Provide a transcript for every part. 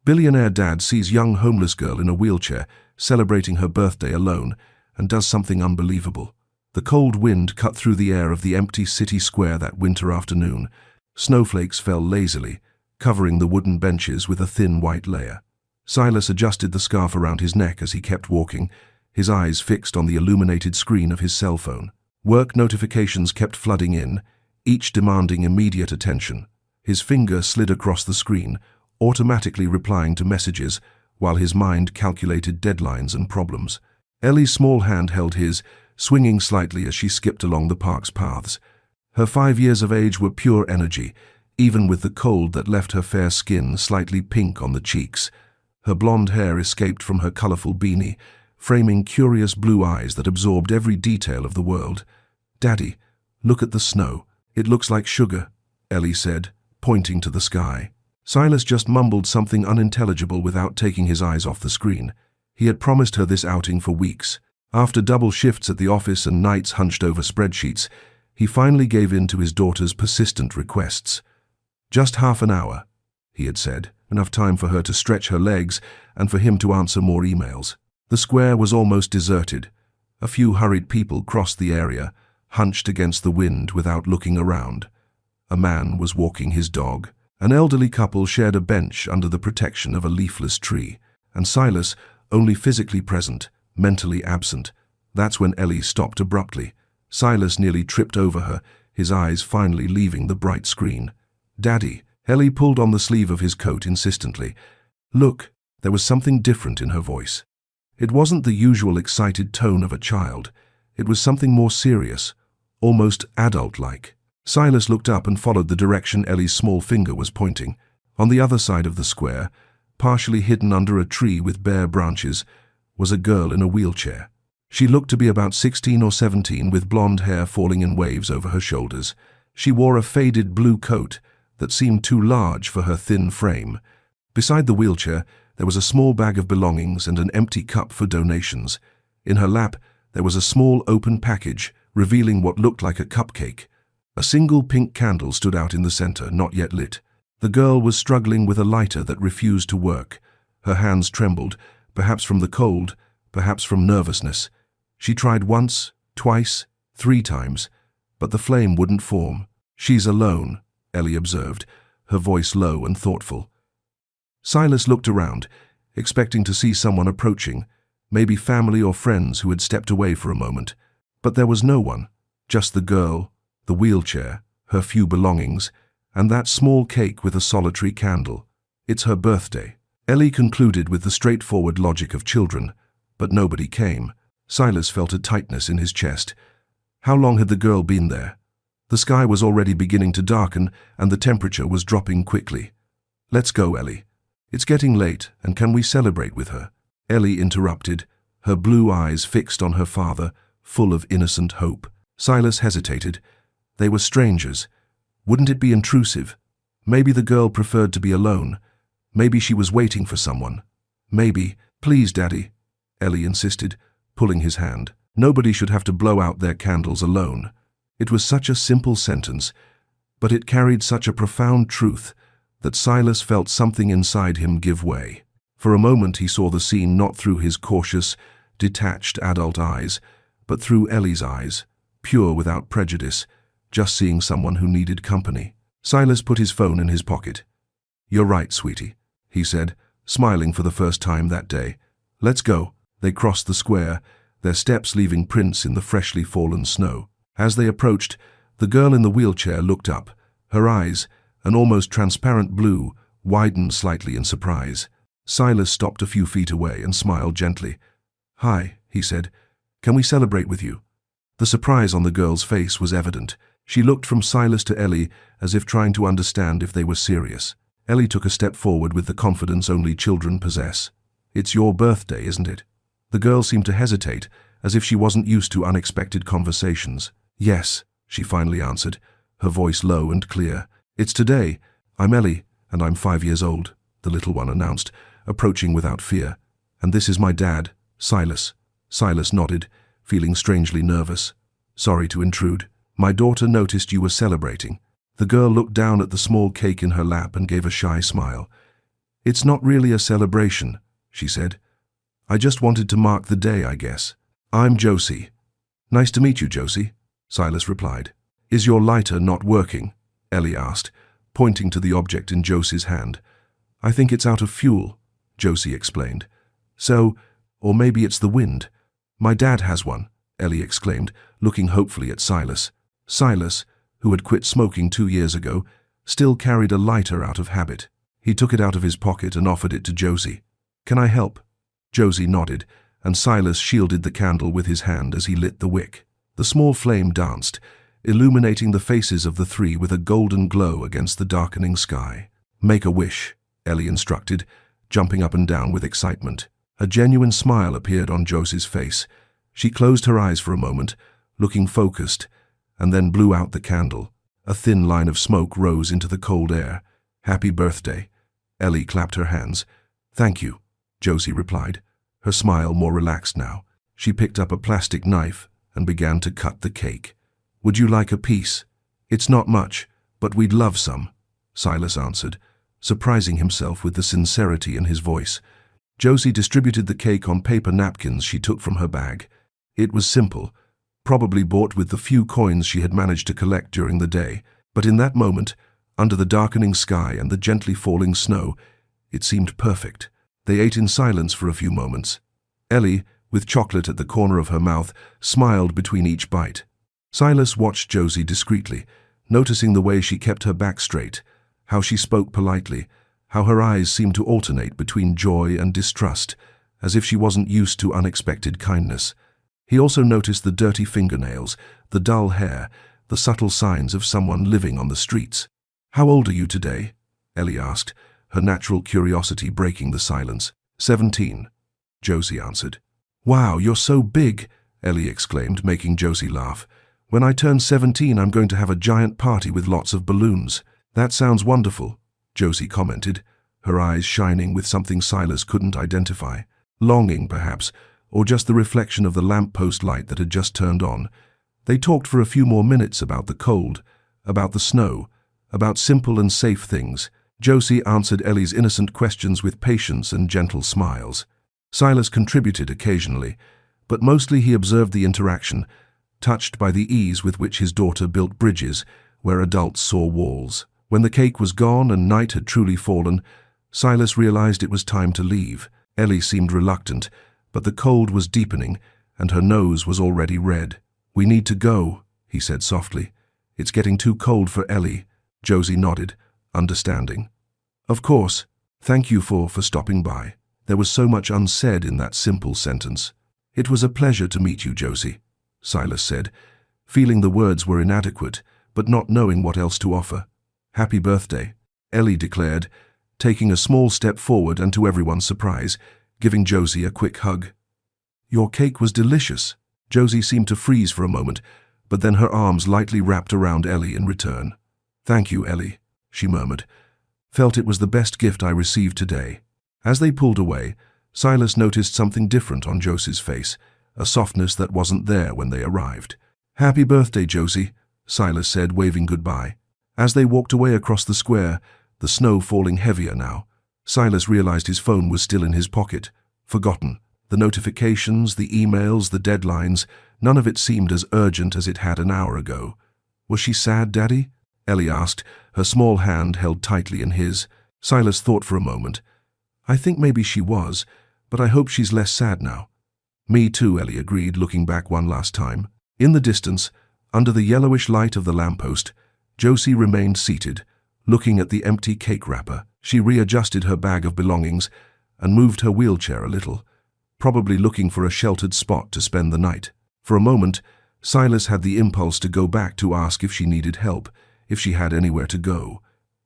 Billionaire dad sees young homeless girl in a wheelchair celebrating her birthday alone and does something unbelievable. The cold wind cut through the air of the empty city square that winter afternoon. Snowflakes fell lazily, covering the wooden benches with a thin white layer. Silas adjusted the scarf around his neck as he kept walking, his eyes fixed on the illuminated screen of his cell phone. Work notifications kept flooding in, each demanding immediate attention. His finger slid across the screen, automatically replying to messages, while his mind calculated deadlines and problems. Ellie's small hand held his, swinging slightly as she skipped along the park's paths. Her 5 years of age were pure energy, even with the cold that left her fair skin slightly pink on the cheeks. Her blonde hair escaped from her colorful beanie, framing curious blue eyes that absorbed every detail of the world. "Daddy, look at the snow. It looks like sugar," Ellie said, pointing to the sky. Silas just mumbled something unintelligible without taking his eyes off the screen. He had promised her this outing for weeks. After double shifts at the office and nights hunched over spreadsheets, he finally gave in to his daughter's persistent requests. "Just half an hour," he had said, enough time for her to stretch her legs and for him to answer more emails. The square was almost deserted. A few hurried people crossed the area, hunched against the wind without looking around. A man was walking his dog. An elderly couple shared a bench under the protection of a leafless tree, and Silas, only physically present, mentally absent. That's when Ellie stopped abruptly. Silas nearly tripped over her, his eyes finally leaving the bright screen. "Daddy," Ellie pulled on the sleeve of his coat insistently. "Look," there was something different in her voice. It wasn't the usual excited tone of a child. It was something more serious, almost adult-like. Silas looked up and followed the direction Ellie's small finger was pointing. On the other side of the square, partially hidden under a tree with bare branches, was a girl in a wheelchair. She looked to be about 16 or 17 with blonde hair falling in waves over her shoulders. She wore a faded blue coat that seemed too large for her thin frame. Beside the wheelchair, there was a small bag of belongings and an empty cup for donations. In her lap, there was a small open package, revealing what looked like a cupcake. A single pink candle stood out in the center, not yet lit. The girl was struggling with a lighter that refused to work. Her hands trembled, perhaps from the cold, perhaps from nervousness. She tried once, twice, 3 times, but the flame wouldn't form. "She's alone," Ellie observed, her voice low and thoughtful. Silas looked around, expecting to see someone approaching, maybe family or friends who had stepped away for a moment. But there was no one, just the girl, the wheelchair, her few belongings, and that small cake with a solitary candle. "It's her birthday," Ellie concluded with the straightforward logic of children, but nobody came. Silas felt a tightness in his chest. How long had the girl been there? The sky was already beginning to darken, and the temperature was dropping quickly. "Let's go, Ellie. It's getting late, and can we celebrate with her?" Ellie interrupted, her blue eyes fixed on her father, full of innocent hope. Silas hesitated. They were strangers. Wouldn't it be intrusive? Maybe the girl preferred to be alone. Maybe she was waiting for someone. Maybe, "Please, Daddy," Ellie insisted, pulling his hand. Nobody should have to blow out their candles alone. It was such a simple sentence, but it carried such a profound truth that Silas felt something inside him give way. For a moment he saw the scene not through his cautious, detached adult eyes, but through Ellie's eyes, pure without prejudice, just seeing someone who needed company. Silas put his phone in his pocket. "You're right, sweetie," he said, smiling for the first time that day. "Let's go." They crossed the square, their steps leaving prints in the freshly fallen snow. As they approached, the girl in the wheelchair looked up. Her eyes, an almost transparent blue, widened slightly in surprise. Silas stopped a few feet away and smiled gently. "Hi," he said. "Can we celebrate with you?" The surprise on the girl's face was evident. She looked from Silas to Ellie as if trying to understand if they were serious. Ellie took a step forward with the confidence only children possess. "It's your birthday, isn't it?" The girl seemed to hesitate, as if she wasn't used to unexpected conversations. "Yes," she finally answered, her voice low and clear. "It's today. I'm Ellie, and I'm 5 years old," the little one announced, approaching without fear. "And this is my dad, Silas." Silas nodded, feeling strangely nervous. "Sorry to intrude. My daughter noticed you were celebrating." The girl looked down at the small cake in her lap and gave a shy smile. "It's not really a celebration," she said. "I just wanted to mark the day, I guess. I'm Josie." "Nice to meet you, Josie," Silas replied. "Is your lighter not working?" Ellie asked, pointing to the object in Josie's hand. "I think it's out of fuel," Josie explained. "So, or maybe it's the wind. My dad has one," Ellie exclaimed, looking hopefully at Silas. Silas, who had quit smoking 2 years ago, still carried a lighter out of habit. He took it out of his pocket and offered it to Josie. "Can I help?" Josie nodded, and Silas shielded the candle with his hand as he lit the wick. The small flame danced, illuminating the faces of the three with a golden glow against the darkening sky. "Make a wish," Ellie instructed, jumping up and down with excitement. A genuine smile appeared on Josie's face. She closed her eyes for a moment, looking focused, and then blew out the candle. A thin line of smoke rose into the cold air. "Happy birthday." Ellie clapped her hands. "Thank you," Josie replied, her smile more relaxed now. She picked up a plastic knife and began to cut the cake. "Would you like a piece?" "It's not much, but we'd love some," Silas answered, surprising himself with the sincerity in his voice. Josie distributed the cake on paper napkins she took from her bag. It was simple, probably bought with the few coins she had managed to collect during the day, but in that moment, under the darkening sky and the gently falling snow, it seemed perfect. They ate in silence for a few moments. Ellie, with chocolate at the corner of her mouth, smiled between each bite. Silas watched Josie discreetly, noticing the way she kept her back straight, how she spoke politely, how her eyes seemed to alternate between joy and distrust, as if she wasn't used to unexpected kindness. He also noticed the dirty fingernails, the dull hair, the subtle signs of someone living on the streets. "How old are you today?" Ellie asked, her natural curiosity breaking the silence. 17, Josie answered. "Wow, you're so big," Ellie exclaimed, making Josie laugh. "When I turn 17, I'm going to have a giant party with lots of balloons." "That sounds wonderful," Josie commented, her eyes shining with something Silas couldn't identify. Longing, perhaps, or just the reflection of the lamppost light that had just turned on. They talked for a few more minutes about the cold, about the snow, about simple and safe things. Josie answered Ellie's innocent questions with patience and gentle smiles. Silas contributed occasionally, but mostly he observed the interaction, touched by the ease with which his daughter built bridges where adults saw walls. When the cake was gone and night had truly fallen, Silas realized it was time to leave. Ellie seemed reluctant, but the cold was deepening, and her nose was already red. "We need to go," he said softly. "It's getting too cold for Ellie." Josie nodded, understanding. "Of course. Thank you for stopping by." There was so much unsaid in that simple sentence. "It was a pleasure to meet you, Josie," Silas said, feeling the words were inadequate, but not knowing what else to offer. "Happy birthday," Ellie declared, taking a small step forward and, to everyone's surprise, giving Josie a quick hug. "Your cake was delicious." Josie seemed to freeze for a moment, but then her arms lightly wrapped around Ellie in return. "Thank you, Ellie," she murmured. "Felt it was the best gift I received today." As they pulled away, Silas noticed something different on Josie's face, a softness that wasn't there when they arrived. "Happy birthday, Josie," Silas said, waving goodbye. As they walked away across the square, the snow falling heavier now, Silas realized his phone was still in his pocket, forgotten. The notifications, the emails, the deadlines, none of it seemed as urgent as it had an hour ago. "Was she sad, Daddy?" Ellie asked, her small hand held tightly in his. Silas thought for a moment. "I think maybe she was, but I hope she's less sad now." "Me too," Ellie agreed, looking back one last time. In the distance, under the yellowish light of the lamppost, Josie remained seated, looking at the empty cake wrapper. She readjusted her bag of belongings and moved her wheelchair a little, probably looking for a sheltered spot to spend the night. For a moment, Silas had the impulse to go back to ask if she needed help, if she had anywhere to go.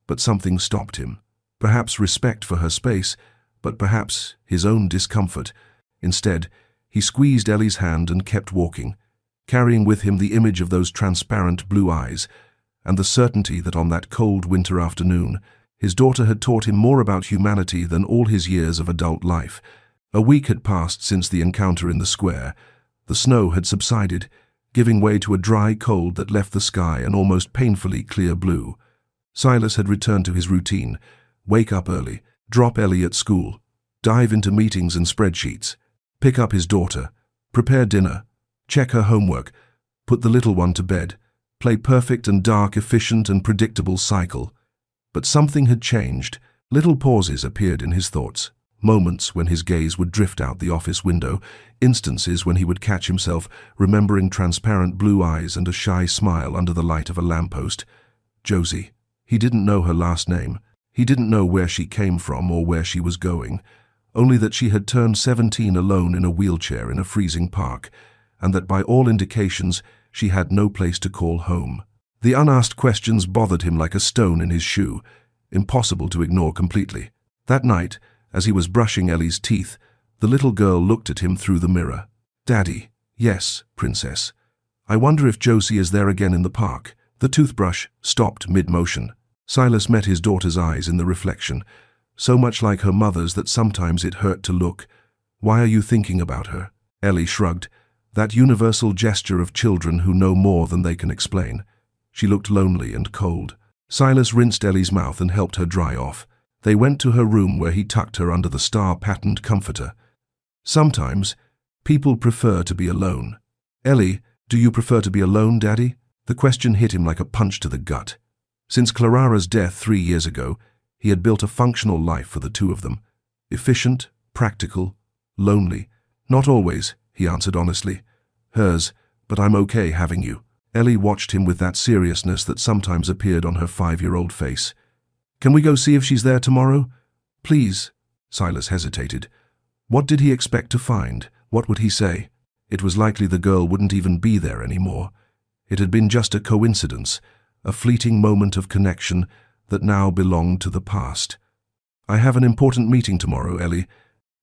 But something stopped him. Perhaps respect for her space, but perhaps his own discomfort. Instead, he squeezed Ellie's hand and kept walking, carrying with him the image of those transparent blue eyes, and the certainty that on that cold winter afternoon, his daughter had taught him more about humanity than all his years of adult life. A week had passed since the encounter in the square. The snow had subsided, giving way to a dry cold that left the sky an almost painfully clear blue. Silas had returned to his routine: wake up early, Drop Ellie at school. Dive into meetings and spreadsheets. Pick up his daughter. Prepare dinner. Check her homework. Put the little one to bed. Play perfect and dark, efficient and predictable cycle. But something had changed. Little pauses appeared in his thoughts. Moments when his gaze would drift out the office window. Instances when he would catch himself remembering transparent blue eyes and a shy smile under the light of a lamppost. Josie. He didn't know her last name. He didn't know where she came from or where she was going. Only that she had turned 17 alone in a wheelchair in a freezing park, and that by all indications she had no place to call home. The unasked questions bothered him like a stone in his shoe, impossible to ignore completely. That night, as he was brushing Ellie's teeth, the little girl looked at him through the mirror. "Daddy." "Yes, princess." "I wonder if Josie is there again in the park." The toothbrush stopped mid-motion. Silas met his daughter's eyes in the reflection, so much like her mother's that sometimes it hurt to look. "Why are you thinking about her?" Ellie shrugged, that universal gesture of children who know more than they can explain. She looked lonely and cold. Silas rinsed Ellie's mouth and helped her dry off. They went to her room where he tucked her under the star-patterned comforter. "Sometimes, people prefer to be alone." "Ellie, do you prefer to be alone, Daddy?" The question hit him like a punch to the gut. Since Clarara's death 3 years ago, he had built a functional life for the two of them. Efficient, practical, lonely. "Not always," he answered honestly. "Hers, but I'm okay having you." Ellie watched him with that seriousness that sometimes appeared on her 5-year-old face. "Can we go see if she's there tomorrow?" "Please." Silas hesitated. What did he expect to find? What would he say? It was likely the girl wouldn't even be there anymore. It had been just a coincidence, a fleeting moment of connection that now belonged to the past. "I have an important meeting tomorrow, Ellie."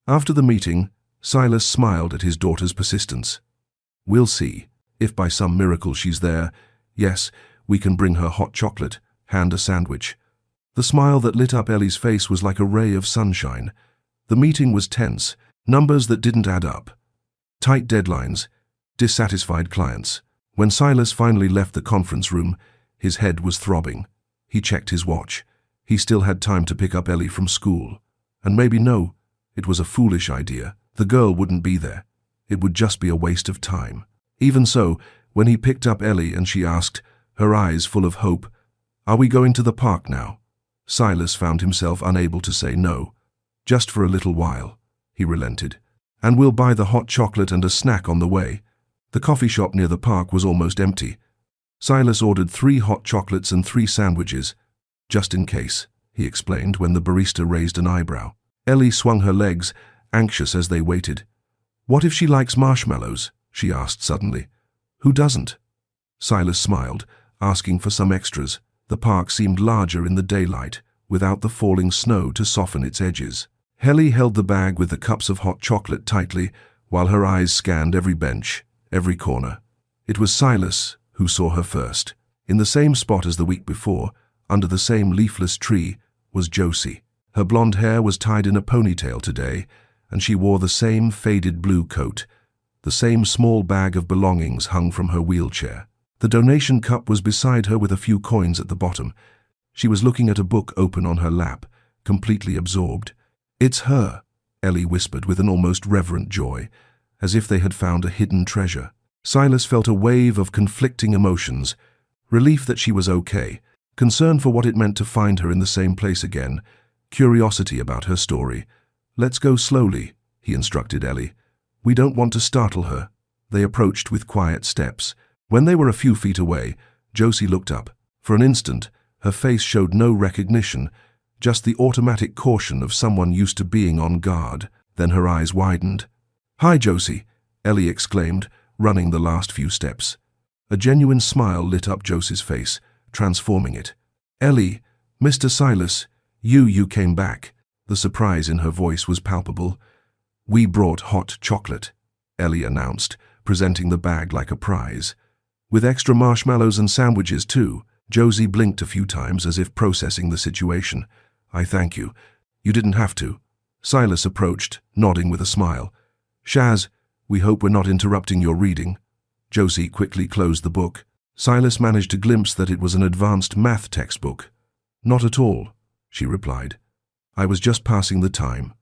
After the meeting, Silas smiled at his daughter's persistence. "We'll see. If by some miracle she's there, yes, we can bring her hot chocolate, hand a sandwich." The smile that lit up Ellie's face was like a ray of sunshine. The meeting was tense, numbers that didn't add up. Tight deadlines, dissatisfied clients. When Silas finally left the conference room, his head was throbbing. He checked his watch. He still had time to pick up Ellie from school. And maybe no, it was a foolish idea. The girl wouldn't be there. It would just be a waste of time. Even so, when he picked up Ellie and she asked, her eyes full of hope, "Are we going to the park now?" Silas found himself unable to say no. "Just for a little while," he relented. "And we'll buy the hot chocolate and a snack on the way." The coffee shop near the park was almost empty. Silas ordered 3 hot chocolates and 3 sandwiches. "Just in case," he explained when the barista raised an eyebrow. Ellie swung her legs, anxious as they waited. "What if she likes marshmallows?" she asked suddenly. "Who doesn't?" Silas smiled, asking for some extras. The park seemed larger in the daylight, without the falling snow to soften its edges. Ellie held the bag with the cups of hot chocolate tightly, while her eyes scanned every bench, every corner. It was Silas who saw her first. In the same spot as the week before, under the same leafless tree, was Josie. Her blonde hair was tied in a ponytail today, and she wore the same faded blue coat. The same small bag of belongings hung from her wheelchair. The donation cup was beside her with a few coins at the bottom. She was looking at a book open on her lap, completely absorbed. "It's her," Ellie whispered with an almost reverent joy, as if they had found a hidden treasure. Silas felt a wave of conflicting emotions, relief that she was okay, concern for what it meant to find her in the same place again, curiosity about her story. "Let's go slowly," he instructed Ellie. "We don't want to startle her." They approached with quiet steps. When they were a few feet away, Josie looked up. For an instant, her face showed no recognition, just the automatic caution of someone used to being on guard. Then her eyes widened. "Hi, Josie," Ellie exclaimed, running the last few steps. A genuine smile lit up Josie's face, transforming it. "Ellie, Mr. Silas, you came back." The surprise in her voice was palpable. "We brought hot chocolate," Ellie announced, presenting the bag like a prize. "With extra marshmallows and sandwiches, too." Josie blinked a few times as if processing the situation. "I thank you. You didn't have to." Silas approached, nodding with a smile. "Shaz, we hope we're not interrupting your reading." Josie quickly closed the book. Silas managed to glimpse that it was an advanced math textbook. "Not at all," she replied. I was just passing the time.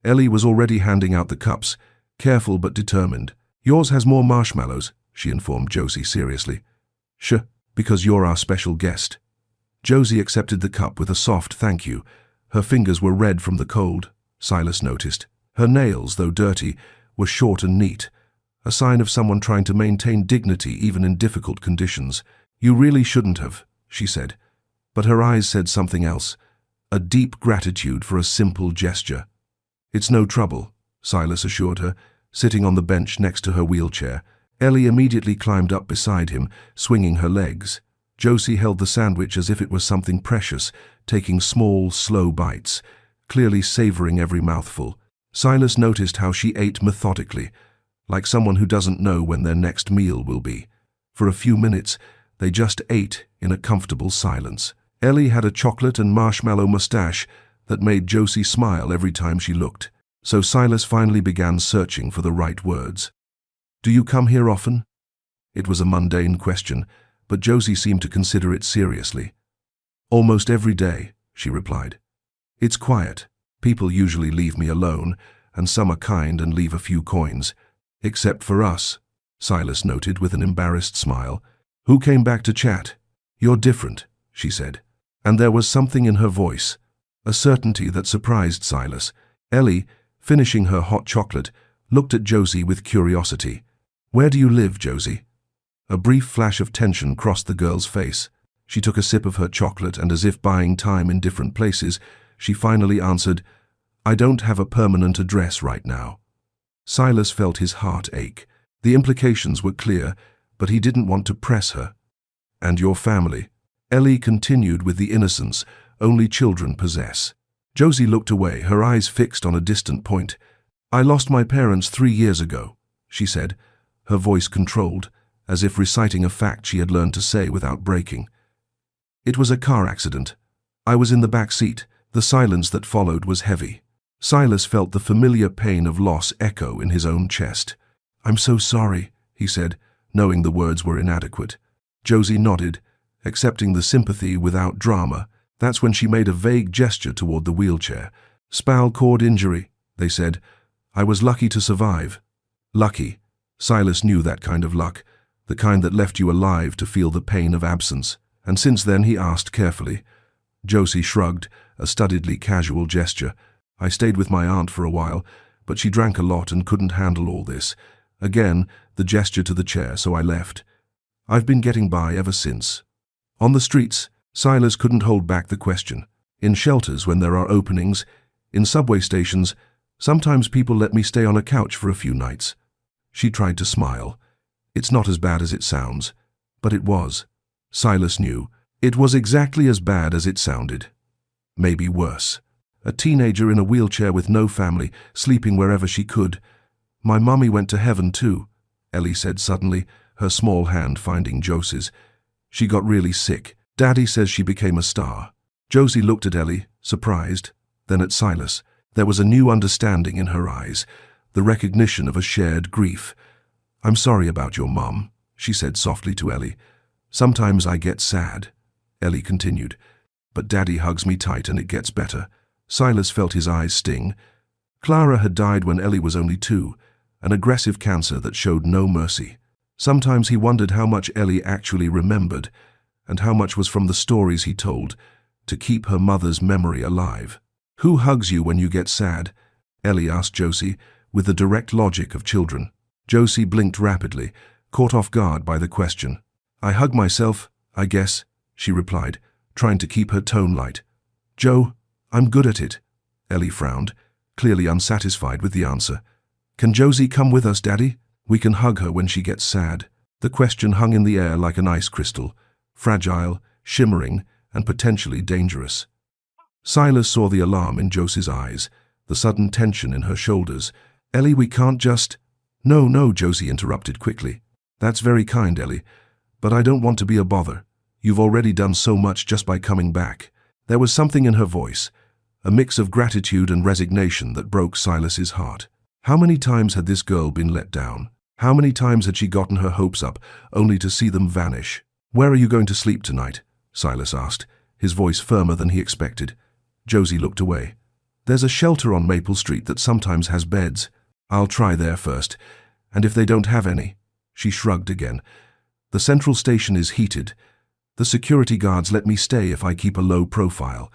Ellie was already handing out the cups, careful but determined. Yours has more marshmallows, she informed Josie seriously. Sure, because you're our special guest. Josie accepted the cup with a soft thank you. Her fingers were red from the cold, Silas noticed. Her nails, though dirty, were short and neat, a sign of someone trying to maintain dignity even in difficult conditions. You really shouldn't have, she said. But her eyes said something else, a deep gratitude for a simple gesture. It's no trouble, Silas assured her, sitting on the bench next to her wheelchair. Ellie immediately climbed up beside him, swinging her legs. Josie held the sandwich as if it was something precious, taking small, slow bites, clearly savoring every mouthful. Silas noticed how she ate methodically, like someone who doesn't know when their next meal will be. For a few minutes, they just ate in a comfortable silence. Ellie had a chocolate and marshmallow mustache that made Josie smile every time she looked. So Silas finally began searching for the right words. Do you come here often? It was a mundane question, but Josie seemed to consider it seriously. Almost every day, she replied. It's quiet. People usually leave me alone, and some are kind and leave a few coins. Except for us, Silas noted with an embarrassed smile. Who came back to chat? You're different, she said. And there was something in her voice, a certainty that surprised Silas. Ellie, finishing her hot chocolate, looked at Josie with curiosity. Where do you live, Josie? A brief flash of tension crossed the girl's face. She took a sip of her chocolate and, as if buying time in different places, she finally answered, I don't have a permanent address right now. Silas felt his heart ache. The implications were clear, but he didn't want to press her. And your family? Ellie continued with the innocence only children possess. Josie looked away, her eyes fixed on a distant point. I lost my parents 3 years ago, she said, her voice controlled, as if reciting a fact she had learned to say without breaking. It was a car accident. I was in the back seat. The silence that followed was heavy. Silas felt the familiar pain of loss echo in his own chest. I'm so sorry, he said, knowing the words were inadequate. Josie nodded, accepting the sympathy without drama. That's when she made a vague gesture toward the wheelchair. Spinal cord injury, they said. I was lucky to survive. Lucky. Silas knew that kind of luck, the kind that left you alive to feel the pain of absence. And since then, he asked carefully. Josie shrugged, a studiedly casual gesture. I stayed with my aunt for a while, but she drank a lot and couldn't handle all this. Again, the gesture to the chair, so I left. I've been getting by ever since. On the streets, Silas couldn't hold back the question. In shelters when there are openings, in subway stations, sometimes people let me stay on a couch for a few nights. She tried to smile. It's not as bad as it sounds. But it was. Silas knew. It was exactly as bad as it sounded. Maybe worse. A teenager in a wheelchair with no family, sleeping wherever she could. My mummy went to heaven too, Ellie said suddenly, her small hand finding Josie's. She got really sick. Daddy says she became a star. Josie looked at Ellie, surprised, then at Silas. There was a new understanding in her eyes, the recognition of a shared grief. I'm sorry about your mum, she said softly to Ellie. Sometimes I get sad, Ellie continued, but Daddy hugs me tight and it gets better. Silas felt his eyes sting. Clara had died when Ellie was only 2, an aggressive cancer that showed no mercy. Sometimes he wondered how much Ellie actually remembered, and how much was from the stories he told, to keep her mother's memory alive. Who hugs you when you get sad? Ellie asked Josie, with the direct logic of children. Josie blinked rapidly, caught off guard by the question. I hug myself, I guess, she replied, trying to keep her tone light. Joe, I'm good at it. Ellie frowned, clearly unsatisfied with the answer. Can Josie come with us, Daddy? We can hug her when she gets sad. The question hung in the air like an ice crystal, fragile, shimmering, and potentially dangerous. Silas saw the alarm in Josie's eyes, the sudden tension in her shoulders. Ellie, we can't just… No, Josie interrupted quickly. That's very kind, Ellie, but I don't want to be a bother. You've already done so much just by coming back. There was something in her voice, a mix of gratitude and resignation that broke Silas's heart. How many times had this girl been let down? How many times had she gotten her hopes up, only to see them vanish? Where are you going to sleep tonight? Silas asked, his voice firmer than he expected. Josie looked away. There's a shelter on Maple Street that sometimes has beds. I'll try there first. And if they don't have any?" She shrugged again. "The central station is heated. The security guards let me stay if I keep a low profile."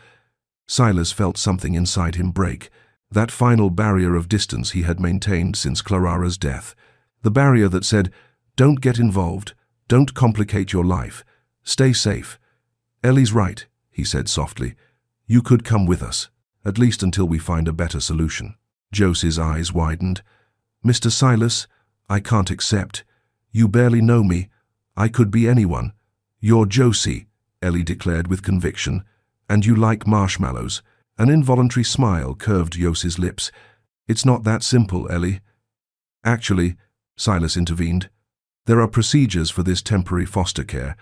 Silas felt something inside him break, that final barrier of distance he had maintained since Clarara's death. The barrier that said, "Don't get involved, don't complicate your life, stay safe." "Ellie's right," he said softly. "You could come with us, at least until we find a better solution." Josie's eyes widened. "Mr. Silas, I can't accept. You barely know me. I could be anyone." "You're Josie," Ellie declared with conviction, "and you like marshmallows." An involuntary smile curved Josie's lips. "It's not that simple, Ellie." "Actually," Silas intervened, "there are procedures for this temporary foster care.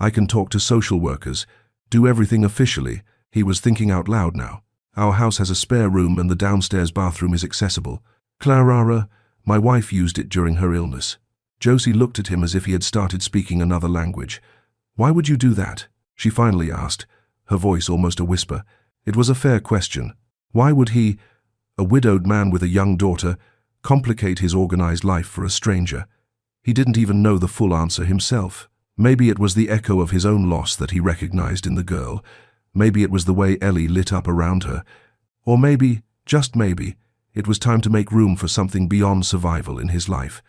I can talk to social workers, do everything officially." He was thinking out loud now. "Our house has a spare room and the downstairs bathroom is accessible. Clarara, my wife used it during her illness." Josie looked at him as if he had started speaking another language. "Why would you do that?" she finally asked, her voice almost a whisper. It was a fair question. Why would he, a widowed man with a young daughter, complicate his organized life for a stranger? He didn't even know the full answer himself. Maybe it was the echo of his own loss that he recognized in the girl. Maybe it was the way Ellie lit up around her. Or maybe, just maybe, it was time to make room for something beyond survival in his life.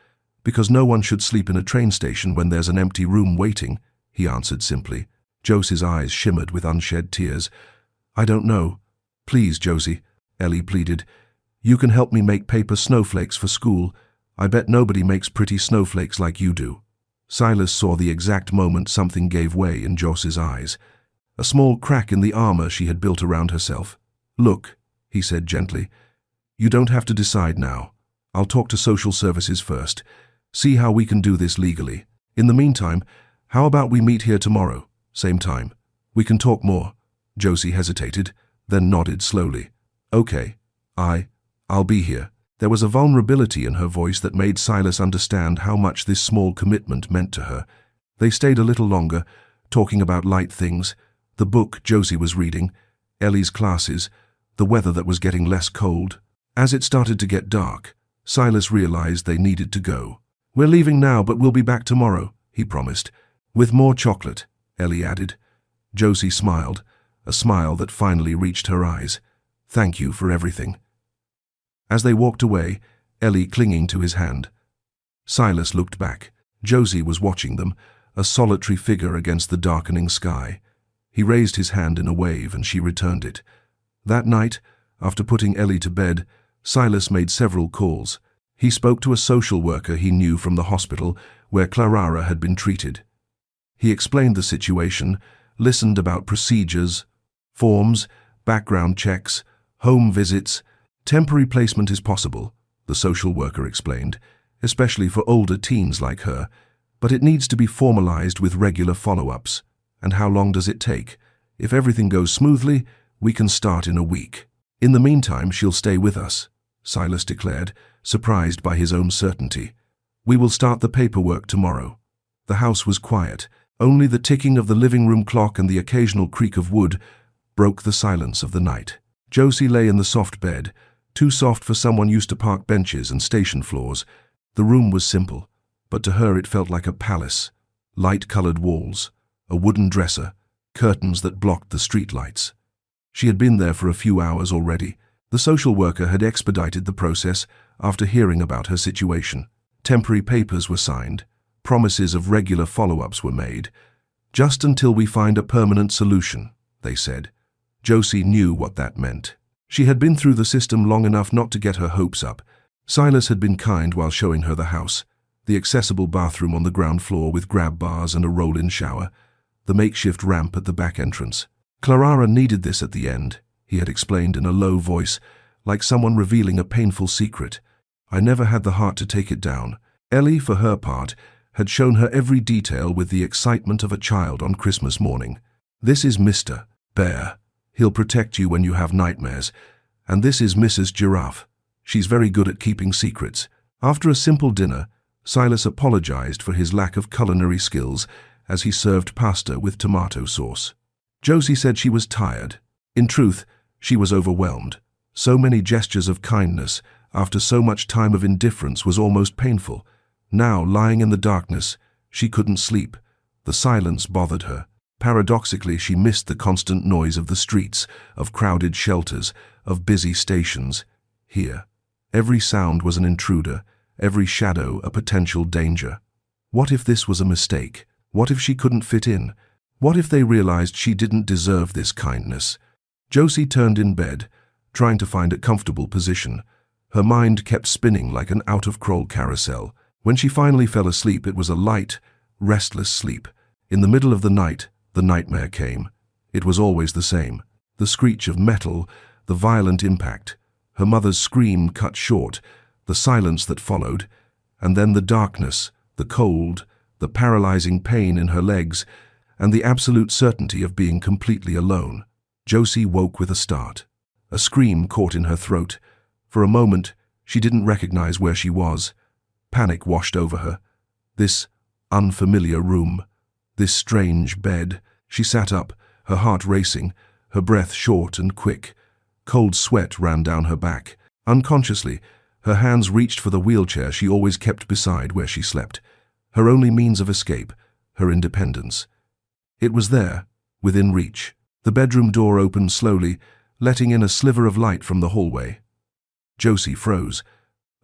"Because no one should sleep in a train station when there's an empty room waiting," he answered simply. Josie's eyes shimmered with unshed tears. "I don't know. Please, Josie," Ellie pleaded. "You can help me make paper snowflakes for school. I bet nobody makes pretty snowflakes like you do." Silas saw the exact moment something gave way in Josie's eyes. A small crack in the armor she had built around herself. "Look," he said gently, "you don't have to decide now. I'll talk to social services first. See how we can do this legally. In the meantime, how about we meet here tomorrow, same time? We can talk more." Josie hesitated, then nodded slowly. "Okay, I'll be here." There was a vulnerability in her voice that made Silas understand how much this small commitment meant to her. They stayed a little longer, talking about light things, the book Josie was reading, Ellie's classes, the weather that was getting less cold. As it started to get dark, Silas realized they needed to go. "We're leaving now, but we'll be back tomorrow," he promised. "With more chocolate," Ellie added. Josie smiled, a smile that finally reached her eyes. "Thank you for everything." As they walked away, Ellie clinging to his hand. Silas looked back. Josie was watching them, a solitary figure against the darkening sky. He raised his hand in a wave and she returned it. That night, after putting Ellie to bed, Silas made several calls. He spoke to a social worker he knew from the hospital where Clarara had been treated. He explained the situation, listened about procedures, forms, background checks, home visits. "Temporary placement is possible," the social worker explained, "especially for older teens like her, but it needs to be formalized with regular follow-ups. And how long does it take? If everything goes smoothly, we can start in a week. In the meantime, she'll stay with us," Silas declared, surprised by his own certainty. "We will start the paperwork tomorrow." The house was quiet. Only the ticking of the living room clock and the occasional creak of wood broke the silence of the night. Josie lay in the soft bed, too soft for someone used to park benches and station floors. The room was simple, but to her it felt like a palace. Light-colored walls, a wooden dresser, curtains that blocked the streetlights. She had been there for a few hours already. The social worker had expedited the process after hearing about her situation. Temporary papers were signed. Promises of regular follow-ups were made. "Just until we find a permanent solution," they said. Josie knew what that meant. She had been through the system long enough not to get her hopes up. Silas had been kind while showing her the house, the accessible bathroom on the ground floor with grab bars and a roll-in shower, the makeshift ramp at the back entrance. Clarara needed this at the end, he had explained in a low voice, like someone revealing a painful secret. "I never had the heart to take it down." Ellie, for her part, had shown her every detail with the excitement of a child on Christmas morning. "This is Mr. Bear. He'll protect you when you have nightmares. And this is Mrs. Giraffe. She's very good at keeping secrets." After a simple dinner, Silas apologized for his lack of culinary skills as he served pasta with tomato sauce. Josie said she was tired. In truth, she was overwhelmed. So many gestures of kindness, after so much time of indifference, was almost painful. Now, lying in the darkness, she couldn't sleep. The silence bothered her. Paradoxically, she missed the constant noise of the streets, of crowded shelters, of busy stations. Here, every sound was an intruder, every shadow a potential danger. What if this was a mistake? What if she couldn't fit in? What if they realized she didn't deserve this kindness? Josie turned in bed, trying to find a comfortable position. Her mind kept spinning like an out-of-control carousel. When she finally fell asleep, it was a light, restless sleep. In the middle of the night, the nightmare came. It was always the same. The screech of metal, the violent impact, her mother's scream cut short, the silence that followed, and then the darkness, the cold, the paralyzing pain in her legs, and the absolute certainty of being completely alone. Josie woke with a start. A scream caught in her throat. For a moment, she didn't recognize where she was. Panic washed over her. This unfamiliar room, this strange bed. She sat up, her heart racing, her breath short and quick. Cold sweat ran down her back. Unconsciously, her hands reached for the wheelchair she always kept beside where she slept. Her only means of escape, her independence. It was there, within reach. The bedroom door opened slowly, letting in a sliver of light from the hallway. Josie froze.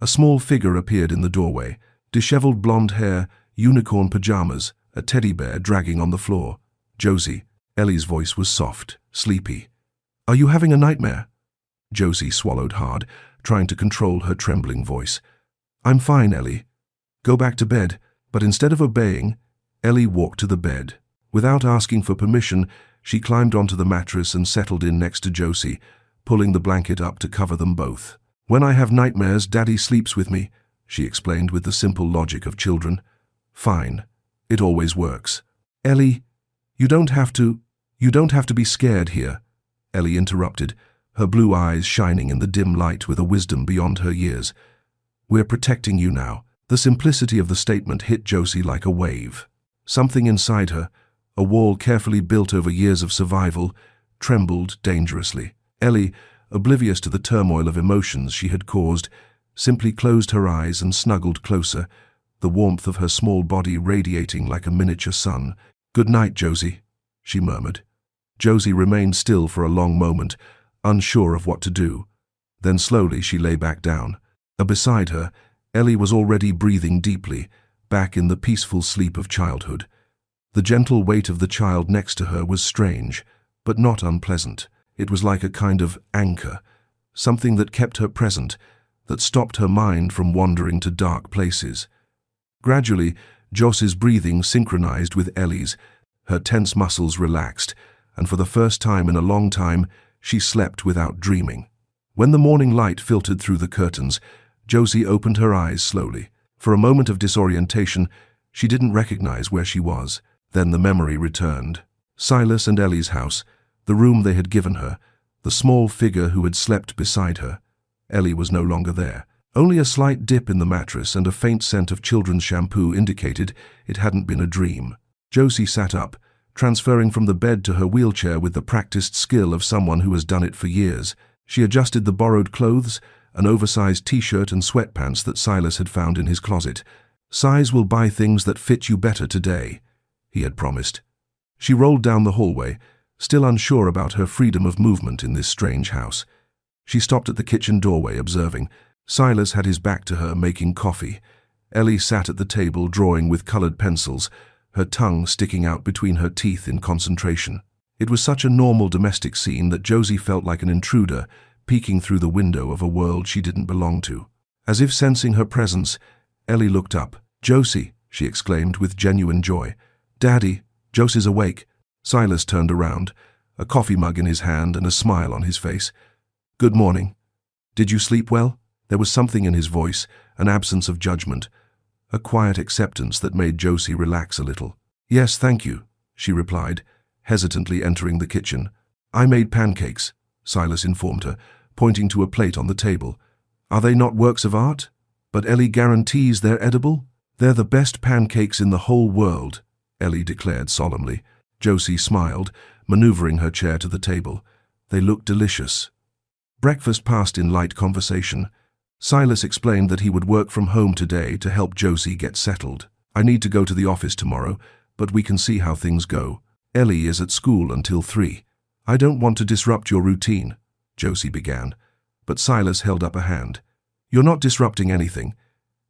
A small figure appeared in the doorway, disheveled blonde hair, unicorn pajamas, a teddy bear dragging on the floor. Josie. Ellie's voice was soft, sleepy. "Are you having a nightmare?" Josie swallowed hard, trying to control her trembling voice. "I'm fine, Ellie. Go back to bed." But instead of obeying, Ellie walked to the bed. Without asking for permission, she climbed onto the mattress and settled in next to Josie, pulling the blanket up to cover them both. "When I have nightmares, Daddy sleeps with me," she explained with the simple logic of children. "Fine. It always works." "Ellie, you don't have to be scared here," Ellie interrupted, her blue eyes shining in the dim light with a wisdom beyond her years. "We're protecting you now." The simplicity of the statement hit Josie like a wave. Something inside her, a wall carefully built over years of survival, trembled dangerously. Ellie, oblivious to the turmoil of emotions she had caused, simply closed her eyes and snuggled closer, the warmth of her small body radiating like a miniature sun. "Good night, Josie," she murmured. Josie remained still for a long moment, unsure of what to do. Then slowly she lay back down. Beside her, Ellie was already breathing deeply, back in the peaceful sleep of childhood. The gentle weight of the child next to her was strange, but not unpleasant. It was like a kind of anchor, something that kept her present, that stopped her mind from wandering to dark places. Gradually, Josie's breathing synchronized with Ellie's, her tense muscles relaxed, and for the first time in a long time, she slept without dreaming. When the morning light filtered through the curtains, Josie opened her eyes slowly. For a moment of disorientation, she didn't recognize where she was. Then the memory returned. Silas and Ellie's house, the room they had given her, the small figure who had slept beside her. Ellie was no longer there. Only a slight dip in the mattress and a faint scent of children's shampoo indicated it hadn't been a dream. Josie sat up, transferring from the bed to her wheelchair with the practiced skill of someone who has done it for years. She adjusted the borrowed clothes, an oversized t-shirt and sweatpants that Silas had found in his closet. "Size will buy things that fit you better today," he had promised. She rolled down the hallway, still unsure about her freedom of movement in this strange house. She stopped at the kitchen doorway, observing. Silas had his back to her, making coffee. Ellie sat at the table, drawing with colored pencils, her tongue sticking out between her teeth in concentration. It was such a normal domestic scene that Josie felt like an intruder, peeking through the window of a world she didn't belong to. As if sensing her presence, Ellie looked up. "Josie," she exclaimed with genuine joy. "Daddy, Josie's awake." Silas turned around, a coffee mug in his hand and a smile on his face. "Good morning. Did you sleep well?" There was something in his voice, an absence of judgment, a quiet acceptance that made Josie relax a little. "Yes, thank you," she replied, hesitantly entering the kitchen. "I made pancakes," Silas informed her, pointing to a plate on the table. "Are they not works of art? But Ellie guarantees they're edible." "They're the best pancakes in the whole world," Ellie declared solemnly. Josie smiled, maneuvering her chair to the table. "They look delicious." Breakfast passed in light conversation. Silas explained that he would work from home today to help Josie get settled. I need to go to the office tomorrow, but we can see how things go. Ellie is at school until 3. I don't want to disrupt your routine, Josie began, but Silas held up a hand. You're not disrupting anything.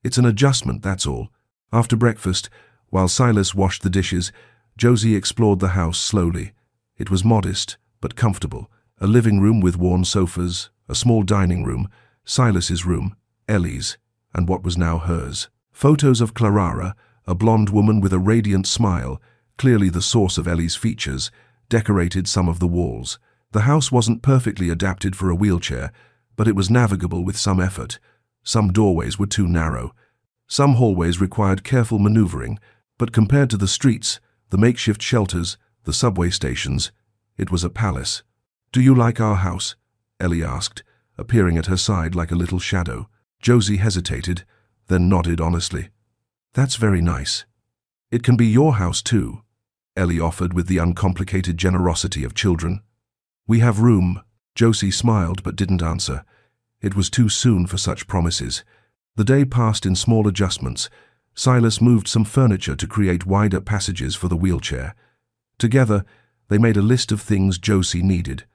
It's an adjustment, that's all. After breakfast, while Silas washed the dishes, Josie explored the house slowly. It was modest, but comfortable. A living room with worn sofas, a small dining room, Silas's room, Ellie's, and what was now hers. Photos of Clara, a blonde woman with a radiant smile, clearly the source of Ellie's features, decorated some of the walls. The house wasn't perfectly adapted for a wheelchair, but it was navigable with some effort. Some doorways were too narrow. Some hallways required careful maneuvering, but compared to the streets, the makeshift shelters, the subway stations, it was a palace. Do you like our house? Ellie asked, appearing at her side like a little shadow. Josie hesitated, then nodded honestly. That's very nice. It can be your house too, Ellie offered with the uncomplicated generosity of children. We have room. Josie smiled but didn't answer. It was too soon for such promises. The day passed in small adjustments. Silas moved some furniture to create wider passages for the wheelchair. Together, they made a list of things Josie needed.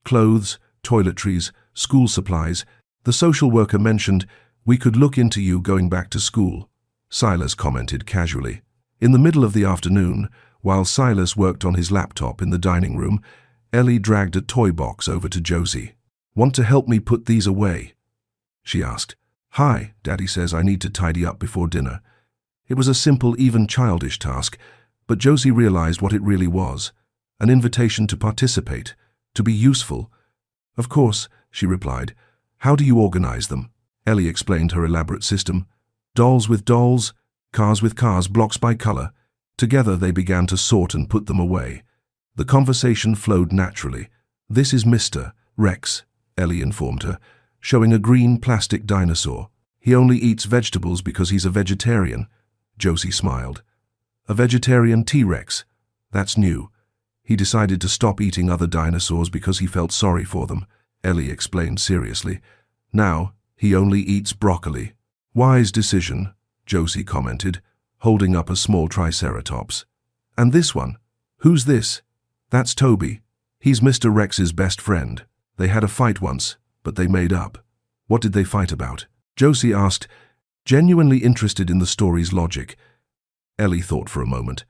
Clothes, toiletries, school supplies. The social worker mentioned, "We could look into you going back to school," Silas commented casually. In the middle of the afternoon, while Silas worked on his laptop in the dining room, Ellie dragged a toy box over to Josie. "Want to help me put these away?" she asked. "Hi, Daddy says I need to tidy up before dinner." It was a simple, even childish task, but Josie realized what it really was. An invitation to participate, to be useful. "Of course," she replied. "How do you organize them?" Ellie explained her elaborate system. Dolls with dolls, cars with cars, blocks by color. Together they began to sort and put them away. The conversation flowed naturally. "This is Mr. Rex," Ellie informed her, showing a green plastic dinosaur. "He only eats vegetables because he's a vegetarian." Josie smiled. "A vegetarian T-Rex? That's new. He decided to stop eating other dinosaurs because he felt sorry for them," Ellie explained seriously. "Now, he only eats broccoli." "Wise decision," Josie commented, holding up a small triceratops. "And this one? Who's this?" "That's Toby. He's Mr. Rex's best friend. They had a fight once, but they made up." "What did they fight about?" Josie asked, genuinely interested in the story's logic. Ellie thought for a moment.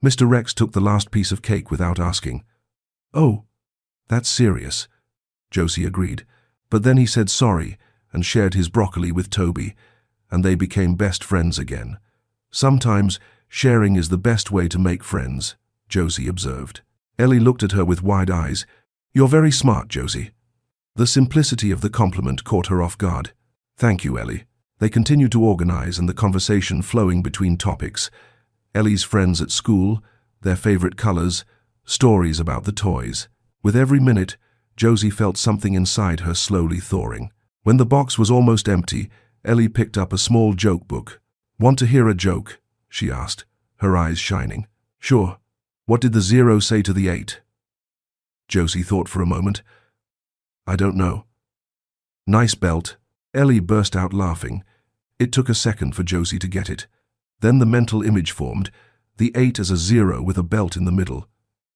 Mr. Rex took the last piece of cake without asking. "Oh, that's serious," Josie agreed. "But then he said sorry and shared his broccoli with Toby, and they became best friends again. Sometimes sharing is the best way to make friends," Josie observed. Ellie looked at her with wide eyes. "You're very smart, Josie." The simplicity of the compliment caught her off guard. "Thank you, Ellie." They continued to organize and the conversation flowing between topics. Ellie's friends at school, their favorite colors, stories about the toys. With every minute, Josie felt something inside her slowly thawing. When the box was almost empty, Ellie picked up a small joke book. "Want to hear a joke?" she asked, her eyes shining. "Sure. What did the 0 say to the 8? Josie thought for a moment. "I don't know." "Nice belt." Ellie burst out laughing. It took a second for Josie to get it. Then the mental image formed, the 8 as a 0 with a belt in the middle.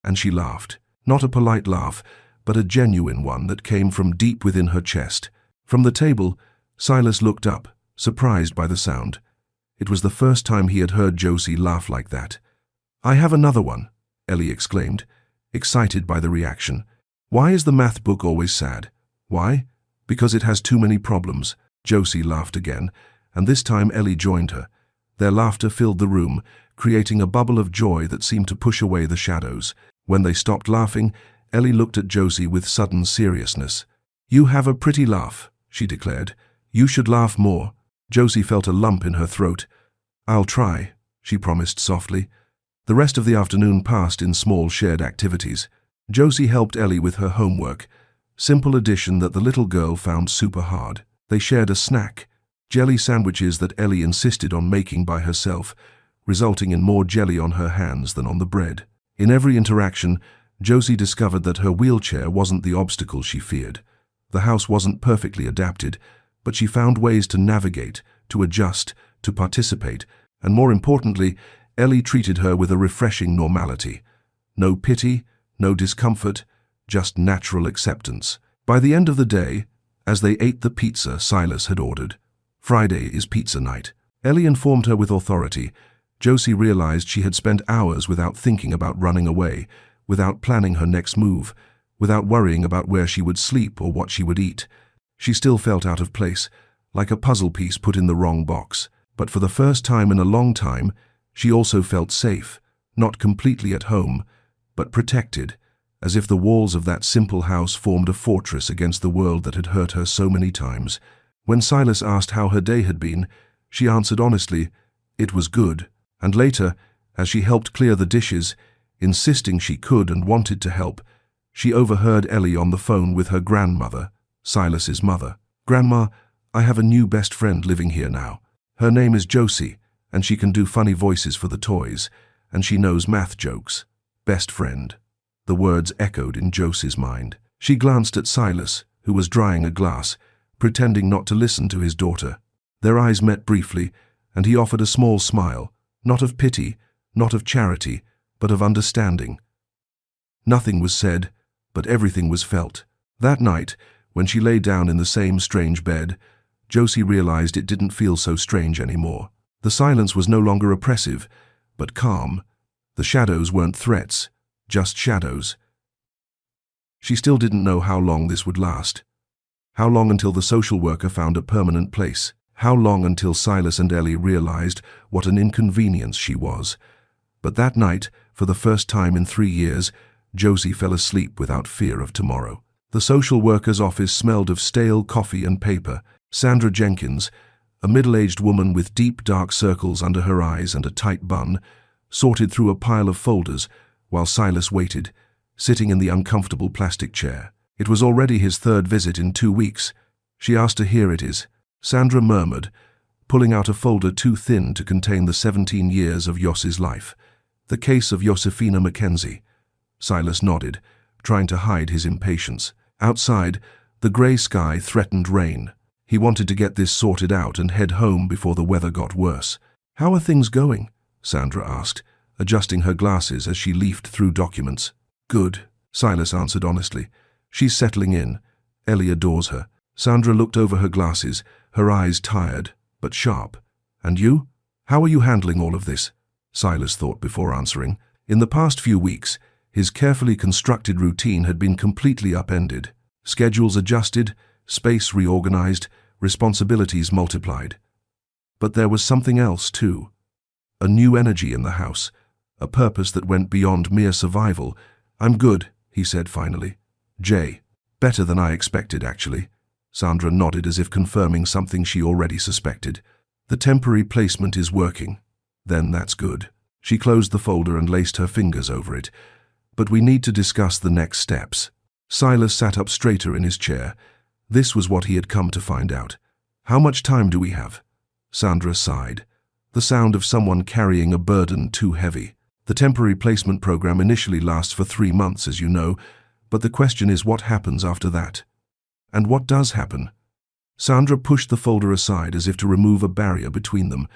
And she laughed. Not a polite laugh, but a genuine one that came from deep within her chest. From the table, Silas looked up, surprised by the sound. It was the first time he had heard Josie laugh like that. "I have another one," Ellie exclaimed, excited by the reaction. "Why is the math book always sad?" "Why? Because it has too many problems." Josie laughed again, and this time Ellie joined her. Their laughter filled the room, creating a bubble of joy that seemed to push away the shadows. When they stopped laughing, Ellie looked at Josie with sudden seriousness. "You have a pretty laugh," she declared. "You should laugh more." Josie felt a lump in her throat. "I'll try," she promised softly. The rest of the afternoon passed in small shared activities. Josie helped Ellie with her homework, simple addition that the little girl found super hard. They shared a snack, jelly sandwiches that Ellie insisted on making by herself, resulting in more jelly on her hands than on the bread. In every interaction, Josie discovered that her wheelchair wasn't the obstacle she feared. The house wasn't perfectly adapted, but she found ways to navigate, to adjust, to participate, and more importantly, Ellie treated her with a refreshing normality. No pity, no discomfort, just natural acceptance. By the end of the day, as they ate the pizza Silas had ordered, Friday is pizza night, Ellie informed her with authority. Josie realized she had spent hours without thinking about running away, without planning her next move, without worrying about where she would sleep or what she would eat. She still felt out of place, like a puzzle piece put in the wrong box. But for the first time in a long time, she also felt safe, not completely at home, but protected, as if the walls of that simple house formed a fortress against the world that had hurt her so many times. When Silas asked how her day had been, she answered honestly, it was good. And later, as she helped clear the dishes, insisting she could and wanted to help, she overheard Ellie on the phone with her grandmother, Silas's mother. "Grandma, I have a new best friend living here now. Her name is Josie, and she can do funny voices for the toys, and she knows math jokes." Best friend. The words echoed in Josie's mind. She glanced at Silas, who was drying a glass, pretending not to listen to his daughter. Their eyes met briefly, and he offered a small smile, not of pity, not of charity, but of understanding. Nothing was said, but everything was felt. That night, when she lay down in the same strange bed, Josie realized it didn't feel so strange anymore. The silence was no longer oppressive, but calm. The shadows weren't threats, just shadows. She still didn't know how long this would last. How long until the social worker found a permanent place? How long until Silas and Ellie realized what an inconvenience she was? But that night, for the first time in 3 years, Josie fell asleep without fear of tomorrow. The social worker's office smelled of stale coffee and paper. Sandra Jenkins, a middle-aged woman with deep dark circles under her eyes and a tight bun, sorted through a pile of folders while Silas waited, sitting in the uncomfortable plastic chair. It was already his 3rd visit in 2 weeks. She asked to hear it is. Sandra murmured, pulling out a folder too thin to contain the 17 years of Yossi's life. The case of Josefina Mackenzie. Silas nodded, trying to hide his impatience. Outside, the grey sky threatened rain. He wanted to get this sorted out and head home before the weather got worse. "How are things going?" Sandra asked, adjusting her glasses as she leafed through documents. "Good," Silas answered honestly. "She's settling in. Ellie adores her." Sandra looked over her glasses, her eyes tired, but sharp. "And you? How are you handling all of this?" Silas thought before answering. In the past few weeks, his carefully constructed routine had been completely upended. Schedules adjusted, space reorganized, responsibilities multiplied. But there was something else, too. A new energy in the house, a purpose that went beyond mere survival. "I'm good," he said finally. "Jay, better than I expected, actually." Sandra nodded as if confirming something she already suspected. "The temporary placement is working." "Then that's good." She closed the folder and laced her fingers over it. "But we need to discuss the next steps." Silas sat up straighter in his chair. This was what he had come to find out. "How much time do we have?" Sandra sighed, the sound of someone carrying a burden too heavy. "The temporary placement program initially lasts for 3 months, as you know, but the question is what happens after that? And what does happen?" Sandra pushed the folder aside as if to remove a barrier between them.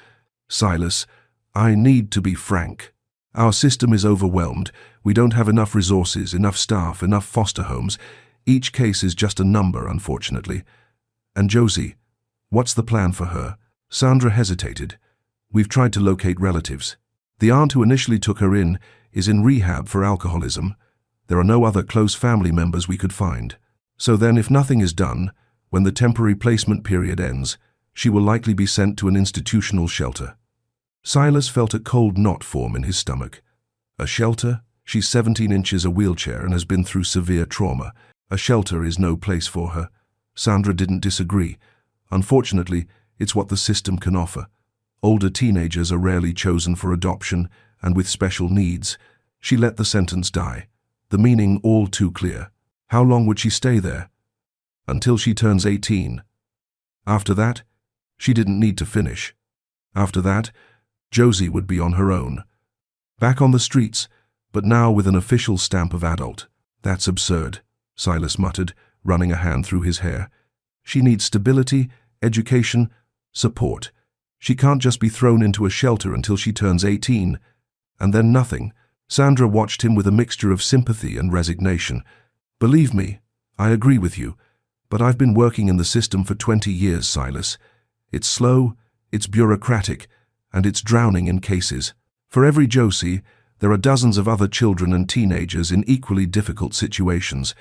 "Silas, I need to be frank. Our system is overwhelmed. We don't have enough resources, enough staff, enough foster homes. Each case is just a number, unfortunately. And Josie, what's the plan for her?" Sandra hesitated. "We've tried to locate relatives. The aunt who initially took her in is in rehab for alcoholism. There are no other close family members we could find. So then, if nothing is done, when the temporary placement period ends, she will likely be sent to an institutional shelter." Silas felt a cold knot form in his stomach. A shelter? She's 17 inches a wheelchair and has been through severe trauma. A shelter is no place for her. Sandra didn't disagree. Unfortunately, it's what the system can offer. Older teenagers are rarely chosen for adoption, and with special needs. She let the sentence die, the meaning all too clear. How long would she stay there? Until she turns 18. After that, she didn't need to finish. After that, Josie would be on her own. Back on the streets, but now with an official stamp of adult. "That's absurd," Silas muttered, running a hand through his hair. She needs stability, education, support. She can't just be thrown into a shelter until she turns 18. And then nothing. Sandra watched him with a mixture of sympathy and resignation. Believe me, I agree with you, but I've been working in the system for 20 years, Silas. It's slow, it's bureaucratic, and it's drowning in cases. For every Josie, there are dozens of other children and teenagers in equally difficult situations.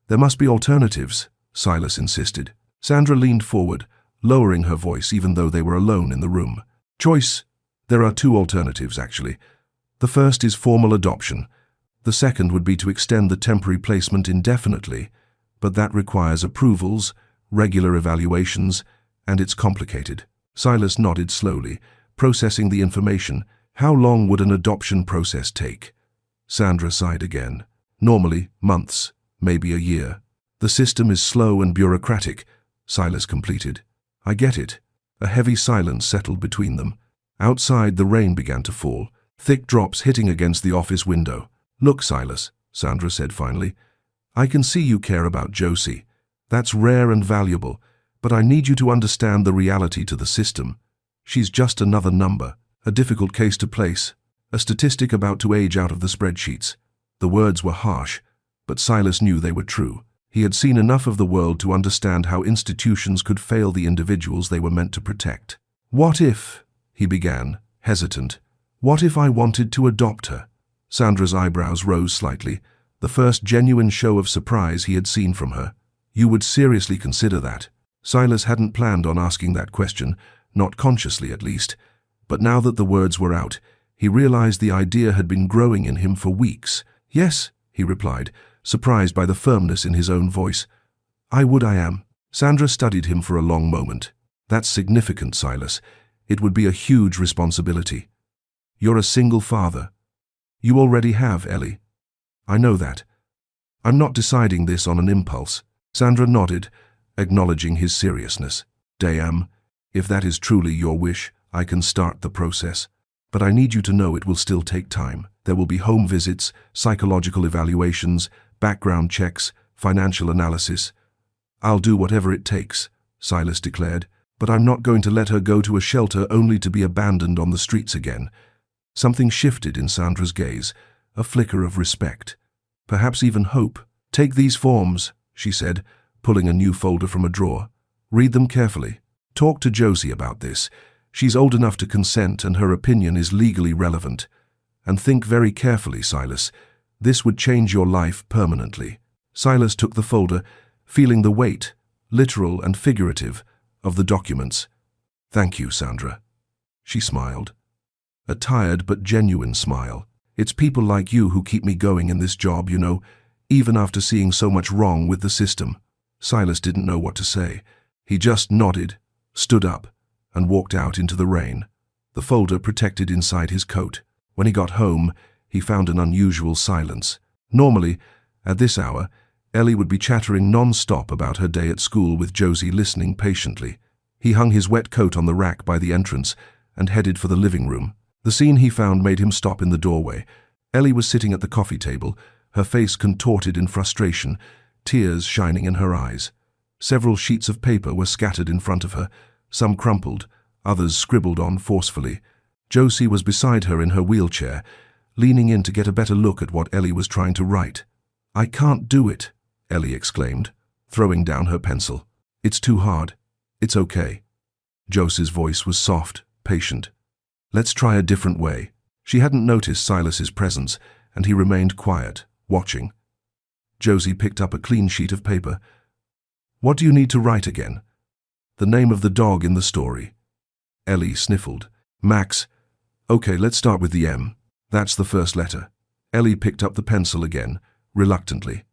There must be alternatives, Silas insisted. Sandra leaned forward, lowering her voice even though they were alone in the room. Choice. There are two alternatives, actually. The first is formal adoption. The second would be to extend the temporary placement indefinitely, but that requires approvals, regular evaluations, and it's complicated. Silas nodded slowly, processing the information. How long would an adoption process take? Sandra sighed again. Normally, months, maybe a year. The system is slow and bureaucratic, Silas completed. I get it. A heavy silence settled between them. Outside, the rain began to fall, thick drops hitting against the office window. Look, Silas, Sandra said finally. I can see you care about Josie. That's rare and valuable, but I need you to understand the reality to the system. She's just another number, a difficult case to place, a statistic about to age out of the spreadsheets. The words were harsh, but Silas knew they were true. He had seen enough of the world to understand how institutions could fail the individuals they were meant to protect. What if, he began, hesitant, what if I wanted to adopt her? Sandra's eyebrows rose slightly, the first genuine show of surprise he had seen from her. You would seriously consider that? Silas hadn't planned on asking that question, not consciously at least, but now that the words were out, he realized the idea had been growing in him for weeks. Yes, he replied, surprised by the firmness in his own voice. I am. Sandra studied him for a long moment. That's significant, Silas. It would be a huge responsibility. You're a single father. You already have Ellie. I know that. I'm not deciding this on an impulse. Sandra nodded, acknowledging his seriousness. Damn, if that is truly your wish, I can start the process. But I need you to know it will still take time. There will be home visits, psychological evaluations, background checks, financial analysis. I'll do whatever it takes, Silas declared, but I'm not going to let her go to a shelter only to be abandoned on the streets again. Something shifted in Sandra's gaze, a flicker of respect, perhaps even hope. Take these forms, she said, pulling a new folder from a drawer. Read them carefully. Talk to Josie about this. She's old enough to consent and her opinion is legally relevant. And think very carefully, Silas. This would change your life permanently. Silas took the folder, feeling the weight, literal and figurative, of the documents. Thank you, Sandra. She smiled. A tired but genuine smile. It's people like you who keep me going in this job, you know, even after seeing so much wrong with the system. Silas didn't know what to say. He just nodded, stood up, and walked out into the rain, the folder protected inside his coat. When he got home, he found an unusual silence. Normally, at this hour, Ellie would be chattering non-stop about her day at school with Josie listening patiently. He hung his wet coat on the rack by the entrance and headed for the living room. The scene he found made him stop in the doorway. Ellie was sitting at the coffee table, her face contorted in frustration, tears shining in her eyes. Several sheets of paper were scattered in front of her, some crumpled, others scribbled on forcefully. Josie was beside her in her wheelchair, leaning in to get a better look at what Ellie was trying to write. I can't do it, Ellie exclaimed, throwing down her pencil. It's too hard. It's okay. Josie's voice was soft, patient. Let's try a different way. She hadn't noticed Silas's presence, and he remained quiet, watching. Josie picked up a clean sheet of paper. What do you need to write again? The name of the dog in the story. Ellie sniffled. Max. Okay, let's start with the M. That's the first letter. Ellie picked up the pencil again, reluctantly.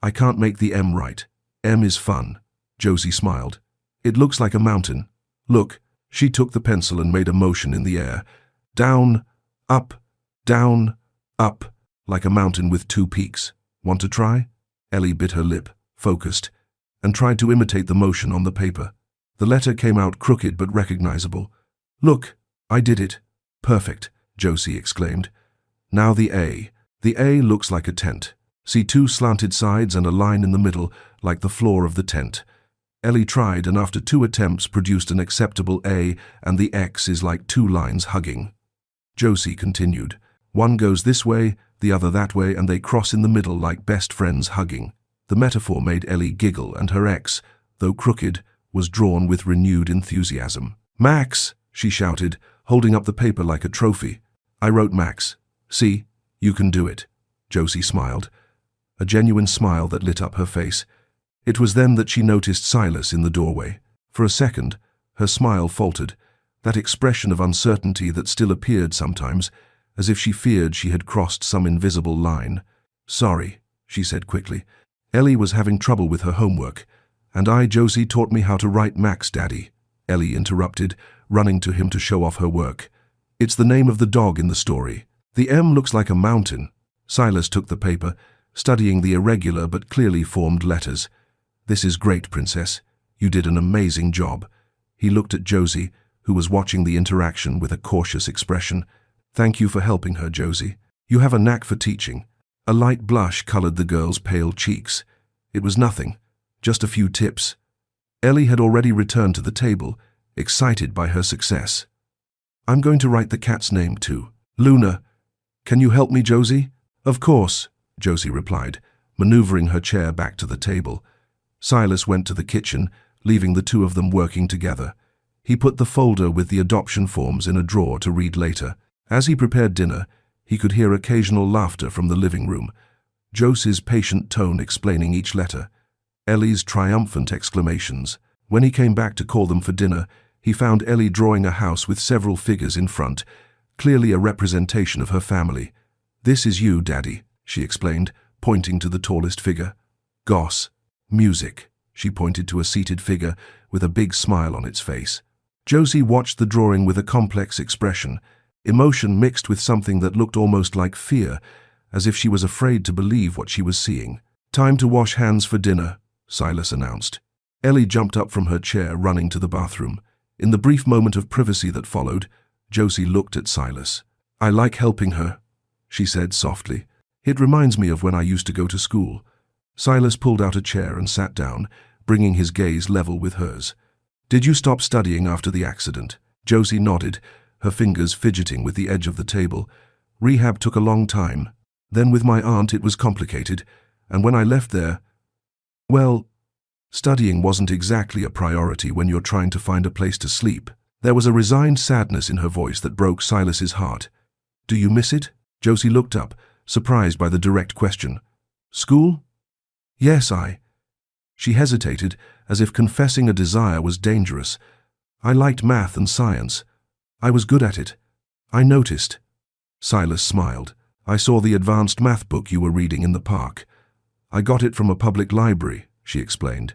I can't make the M right. M is fun. Josie smiled. It looks like a mountain. Look. She took the pencil and made a motion in the air. Down, up, like a mountain with two peaks. Want to try? Ellie bit her lip, focused, and tried to imitate the motion on the paper. The letter came out crooked but recognizable. Look, I did it. Perfect, Josie exclaimed. Now the A. The A looks like a tent. See two slanted sides and a line in the middle, like the floor of the tent. Ellie tried, and after 2 attempts produced an acceptable A, and the X is like 2 lines hugging. Josie continued. One goes this way, the other that way, and they cross in the middle like best friends hugging. The metaphor made Ellie giggle, and her X, though crooked, was drawn with renewed enthusiasm. "Max!" she shouted, holding up the paper like a trophy. "I wrote Max. See, you can do it." Josie smiled, a genuine smile that lit up her face. It was then that she noticed Silas in the doorway. For a second, her smile faltered, that expression of uncertainty that still appeared sometimes, as if she feared she had crossed some invisible line. "Sorry," she said quickly. "Ellie was having trouble with her homework, and Josie taught me how to write Max, Daddy," Ellie interrupted, running to him to show off her work. "It's the name of the dog in the story. The M looks like a mountain." Silas took the paper, studying the irregular but clearly formed letters. "This is great, Princess. You did an amazing job." He looked at Josie, who was watching the interaction with a cautious expression. "Thank you for helping her, Josie. You have a knack for teaching." A light blush colored the girl's pale cheeks. It was nothing, just a few tips. Ellie had already returned to the table, excited by her success. "I'm going to write the cat's name too. Luna. Can you help me, Josie?" "Of course," Josie replied, maneuvering her chair back to the table. Silas went to the kitchen, leaving the 2 of them working together. He put the folder with the adoption forms in a drawer to read later. As he prepared dinner, he could hear occasional laughter from the living room, Josie's patient tone explaining each letter, Ellie's triumphant exclamations. When he came back to call them for dinner, he found Ellie drawing a house with several figures in front, clearly a representation of her family. "This is you, Daddy," she explained, pointing to the tallest figure. "Goss. Music." She pointed to a seated figure with a big smile on its face. Josie watched the drawing with a complex expression, emotion mixed with something that looked almost like fear, as if she was afraid to believe what she was seeing. "Time to wash hands for dinner," Silas announced. Ellie jumped up from her chair, running to the bathroom. In the brief moment of privacy that followed, Josie looked at Silas. "I like helping her," she said softly. "It reminds me of when I used to go to school." Silas pulled out a chair and sat down, bringing his gaze level with hers. "Did you stop studying after the accident?" Josie nodded, her fingers fidgeting with the edge of the table. "Rehab took a long time. Then with my aunt it was complicated, and when I left there, well, studying wasn't exactly a priority when you're trying to find a place to sleep." There was a resigned sadness in her voice that broke Silas's heart. "Do you miss it?" Josie looked up, surprised by the direct question. "School?" "Yes, She hesitated, as if confessing a desire was dangerous. "I liked math and science. I was good at it. I noticed." Silas smiled. "I saw the advanced math book you were reading in the park. I got it from a public library," she explained.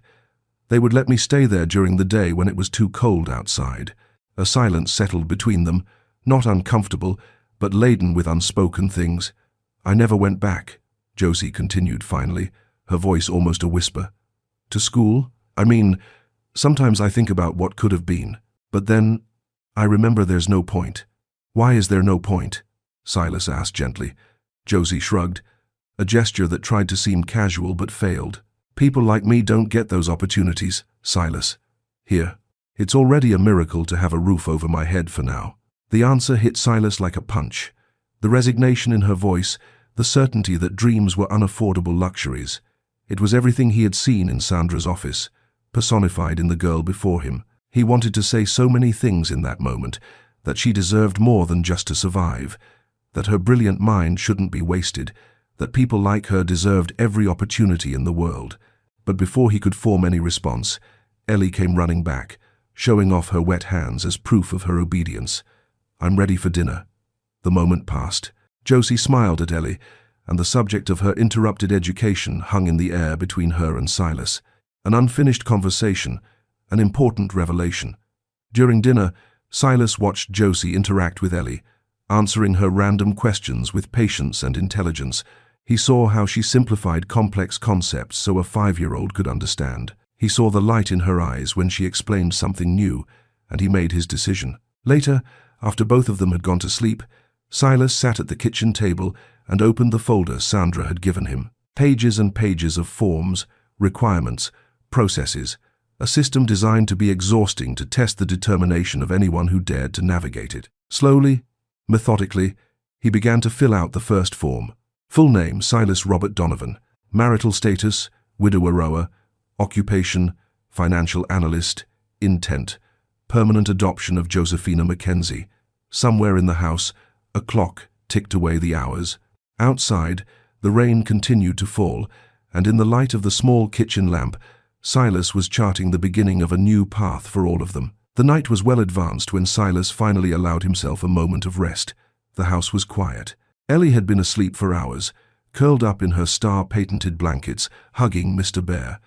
"They would let me stay there during the day when it was too cold outside." A silence settled between them, not uncomfortable, but laden with unspoken things. "I never went back," Josie continued finally, her voice almost a whisper. "To school? I mean, sometimes I think about what could have been, but then I remember there's no point." "Why is there no point?" Silas asked gently. Josie shrugged, a gesture that tried to seem casual but failed. "People like me don't get those opportunities, Silas. Here, it's already a miracle to have a roof over my head for now." The answer hit Silas like a punch. The resignation in her voice, the certainty that dreams were unaffordable luxuries. It was everything he had seen in Sandra's office, personified in the girl before him. He wanted to say so many things in that moment, that she deserved more than just to survive, that her brilliant mind shouldn't be wasted, that people like her deserved every opportunity in the world. But before he could form any response, Ellie came running back, showing off her wet hands as proof of her obedience. "I'm ready for dinner." The moment passed. Josie smiled at Ellie, and the subject of her interrupted education hung in the air between her and Silas. An unfinished conversation, an important revelation. During dinner, Silas watched Josie interact with Ellie, answering her random questions with patience and intelligence. He saw how she simplified complex concepts so a 5-year-old could understand. He saw the light in her eyes when she explained something new, and he made his decision. Later, after both of them had gone to sleep, Silas sat at the kitchen table and opened the folder Sandra had given him. Pages and pages of forms, requirements, processes, a system designed to be exhausting to test the determination of anyone who dared to navigate it. Slowly, methodically, he began to fill out the first form. Full name, Silas Robert Donovan. Marital status, widower. Occupation, financial analyst. Intent, permanent adoption of Josephina Mackenzie. Somewhere in the house, a clock ticked away the hours. Outside, the rain continued to fall, and in the light of the small kitchen lamp, Silas was charting the beginning of a new path for all of them. The night was well advanced when Silas finally allowed himself a moment of rest. The house was quiet. Ellie had been asleep for hours, curled up in her star-patented blankets, hugging Mr. Bear.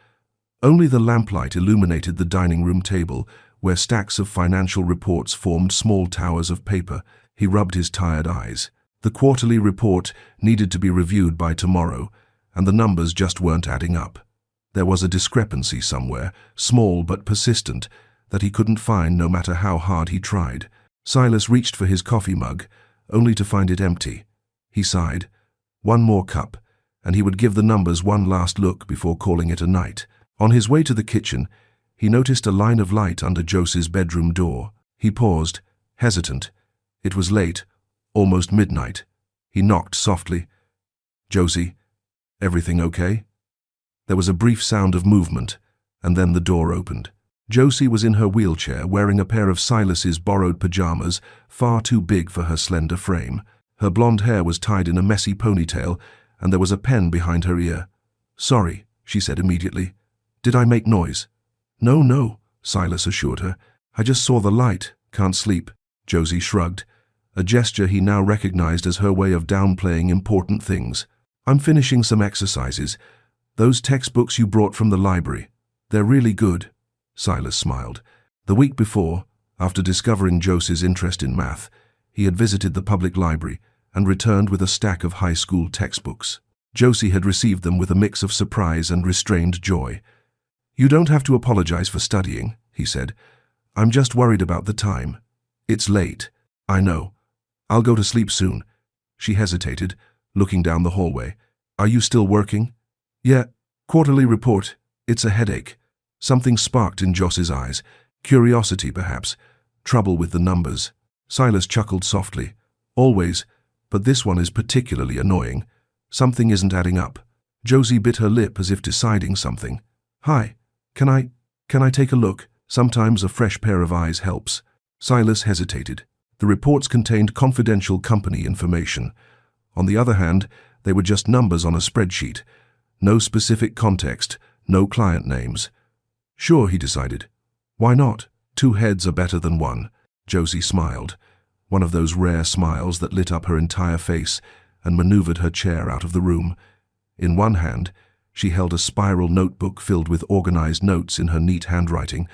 Only the lamplight illuminated the dining room table, where stacks of financial reports formed small towers of paper. He rubbed his tired eyes. The quarterly report needed to be reviewed by tomorrow, and the numbers just weren't adding up. There was a discrepancy somewhere, small but persistent, that he couldn't find no matter how hard he tried. Silas reached for his coffee mug, only to find it empty. He sighed. One more cup, and he would give the numbers one last look before calling it a night. On his way to the kitchen, he noticed a line of light under Josie's bedroom door. He paused, hesitant. It was late, almost midnight. He knocked softly. "Josie, everything okay?" There was a brief sound of movement, and then the door opened. Josie was in her wheelchair, wearing a pair of Silas's borrowed pajamas, far too big for her slender frame. Her blonde hair was tied in a messy ponytail, and there was a pen behind her ear. "Sorry," she said immediately. "Did I make noise?" No, Silas assured her. "I just saw the light. Can't sleep." Josie shrugged, a gesture he now recognized as her way of downplaying important things. "I'm finishing some exercises. Those textbooks you brought from the library. They're really good." Silas smiled. The week before, after discovering Josie's interest in math, he had visited the public library and returned with a stack of high school textbooks. Josie had received them with a mix of surprise and restrained joy. "You don't have to apologize for studying," he said. "I'm just worried about the time. It's late. I know. I'll go to sleep soon." She hesitated, looking down the hallway. "Are you still working?" "Yeah, quarterly report. It's a headache." Something sparked in Josie's eyes. Curiosity, perhaps. Trouble with the numbers. Silas chuckled softly. "Always, but this one is particularly annoying. Something isn't adding up." Josie bit her lip as if deciding something. "Hi, can I take a look? Sometimes a fresh pair of eyes helps." Silas hesitated. The reports contained confidential company information. On the other hand, they were just numbers on a spreadsheet. No specific context, no client names. "Sure," he decided. "Why not? 2 heads are better than 1. Josie smiled, one of those rare smiles that lit up her entire face, and maneuvered her chair out of the room. In one hand, she held a spiral notebook filled with organized notes in her neat handwriting.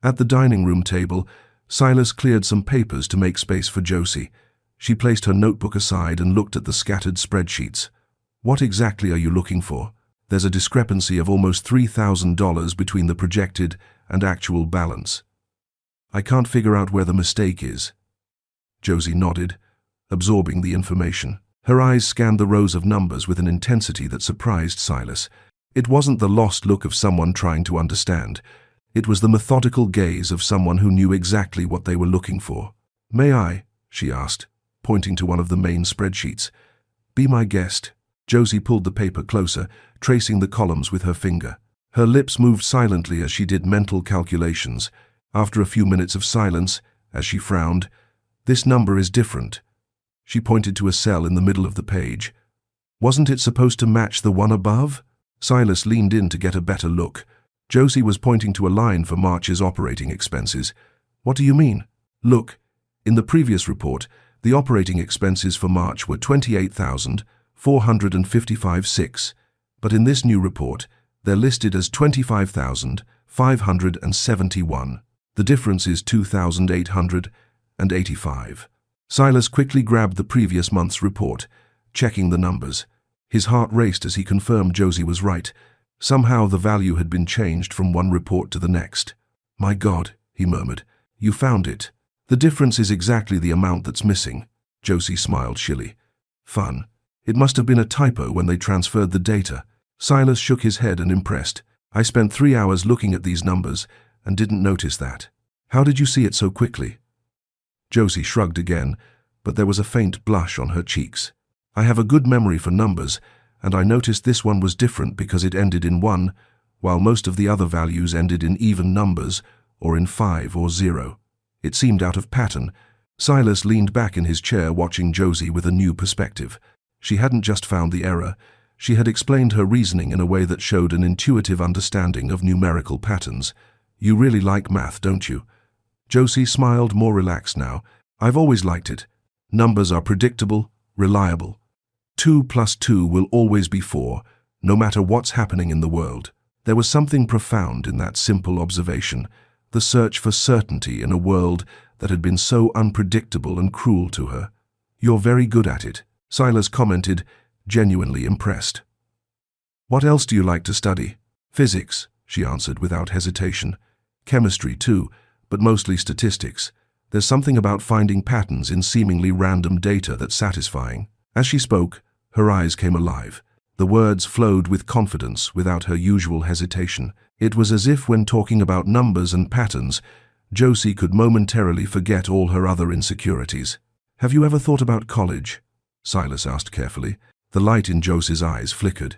At the dining room table, Silas cleared some papers to make space for Josie. She placed her notebook aside and looked at the scattered spreadsheets. "What exactly are you looking for?" "There's a discrepancy of almost $3,000 between the projected and actual balance. I can't figure out where the mistake is." Josie nodded, absorbing the information. Her eyes scanned the rows of numbers with an intensity that surprised Silas. It wasn't the lost look of someone trying to understand. It was the methodical gaze of someone who knew exactly what they were looking for. "May I?" she asked, pointing to one of the main spreadsheets. "Be my guest." Josie pulled the paper closer, tracing the columns with her finger. Her lips moved silently as she did mental calculations. After a few minutes of silence, as she frowned, "This number is different." She pointed to a cell in the middle of the page. "Wasn't it supposed to match the one above?" Silas leaned in to get a better look. Josie was pointing to a line for March's operating expenses. "What do you mean?" "Look, in the previous report, the operating expenses for March were $28,455.6, but in this new report, they're listed as $25,571. The difference is $2,885. Silas quickly grabbed the previous month's report, checking the numbers. His heart raced as he confirmed Josie was right. Somehow the value had been changed from one report to the next. "My God," he murmured, "you found it." "The difference is exactly the amount that's missing." Josie smiled shilly. "Fun. It must have been a typo when they transferred the data." Silas shook his head and impressed. I spent 3 hours looking at these numbers and didn't notice that. How did you see it so quickly? Josie shrugged again, but there was a faint blush on her cheeks. I have a good memory for numbers, and I noticed this one was different because it ended in 1, while most of the other values ended in even numbers or in 5 or 0. It seemed out of pattern. Silas leaned back in his chair watching Josie with a new perspective. She hadn't just found the error. She had explained her reasoning in a way that showed an intuitive understanding of numerical patterns. You really like math, don't you? Josie smiled, more relaxed now. I've always liked it. Numbers are predictable, reliable. 2 plus 2 will always be 4, no matter what's happening in the world. There was something profound in that simple observation, the search for certainty in a world that had been so unpredictable and cruel to her. You're very good at it, Silas commented, genuinely impressed. What else do you like to study? Physics, she answered without hesitation. Chemistry too, but mostly statistics. There's something about finding patterns in seemingly random data that's satisfying. As she spoke, her eyes came alive. The words flowed with confidence without her usual hesitation. It was as if when talking about numbers and patterns, Josie could momentarily forget all her other insecurities. Have you ever thought about college? Silas asked carefully. The light in Josie's eyes flickered.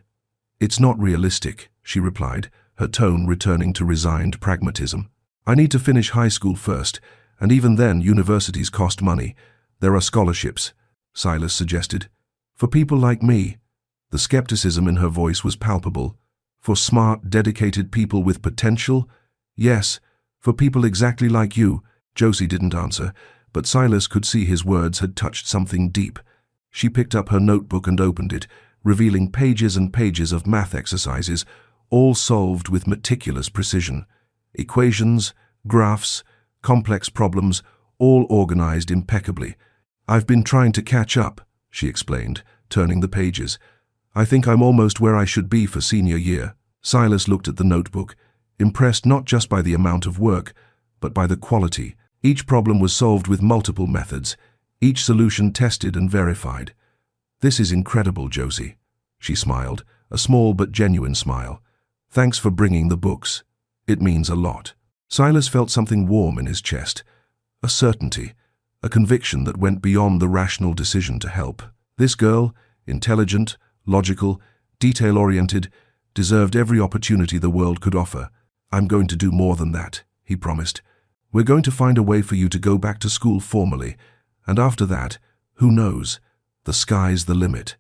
It's not realistic, she replied, her tone returning to resigned pragmatism. I need to finish high school first, and even then universities cost money. There are scholarships, Silas suggested. For people like me. The skepticism in her voice was palpable. For smart, dedicated people with potential? Yes, for people exactly like you. Josie didn't answer, but Silas could see his words had touched something deep. She picked up her notebook and opened it, revealing pages and pages of math exercises, all solved with meticulous precision. Equations, graphs, complex problems, all organized impeccably. I've been trying to catch up, she explained, turning the pages. I think I'm almost where I should be for senior year. Silas looked at the notebook, impressed not just by the amount of work, but by the quality. Each problem was solved with multiple methods, each solution tested and verified. This is incredible, Josie, she smiled, a small but genuine smile. Thanks for bringing the books. It means a lot. Silas felt something warm in his chest, a certainty, a conviction that went beyond the rational decision to help. This girl, intelligent, logical, detail-oriented, deserved every opportunity the world could offer. I'm going to do more than that, he promised. We're going to find a way for you to go back to school formally, and after that, who knows? The sky's the limit.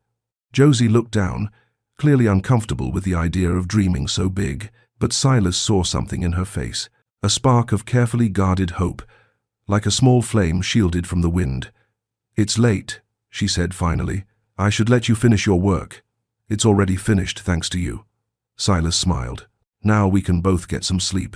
Josie looked down, clearly uncomfortable with the idea of dreaming so big, but Silas saw something in her face, a spark of carefully guarded hope, like a small flame shielded from the wind. It's late, she said finally. I should let you finish your work. It's already finished thanks to you. Silas smiled. Now we can both get some sleep.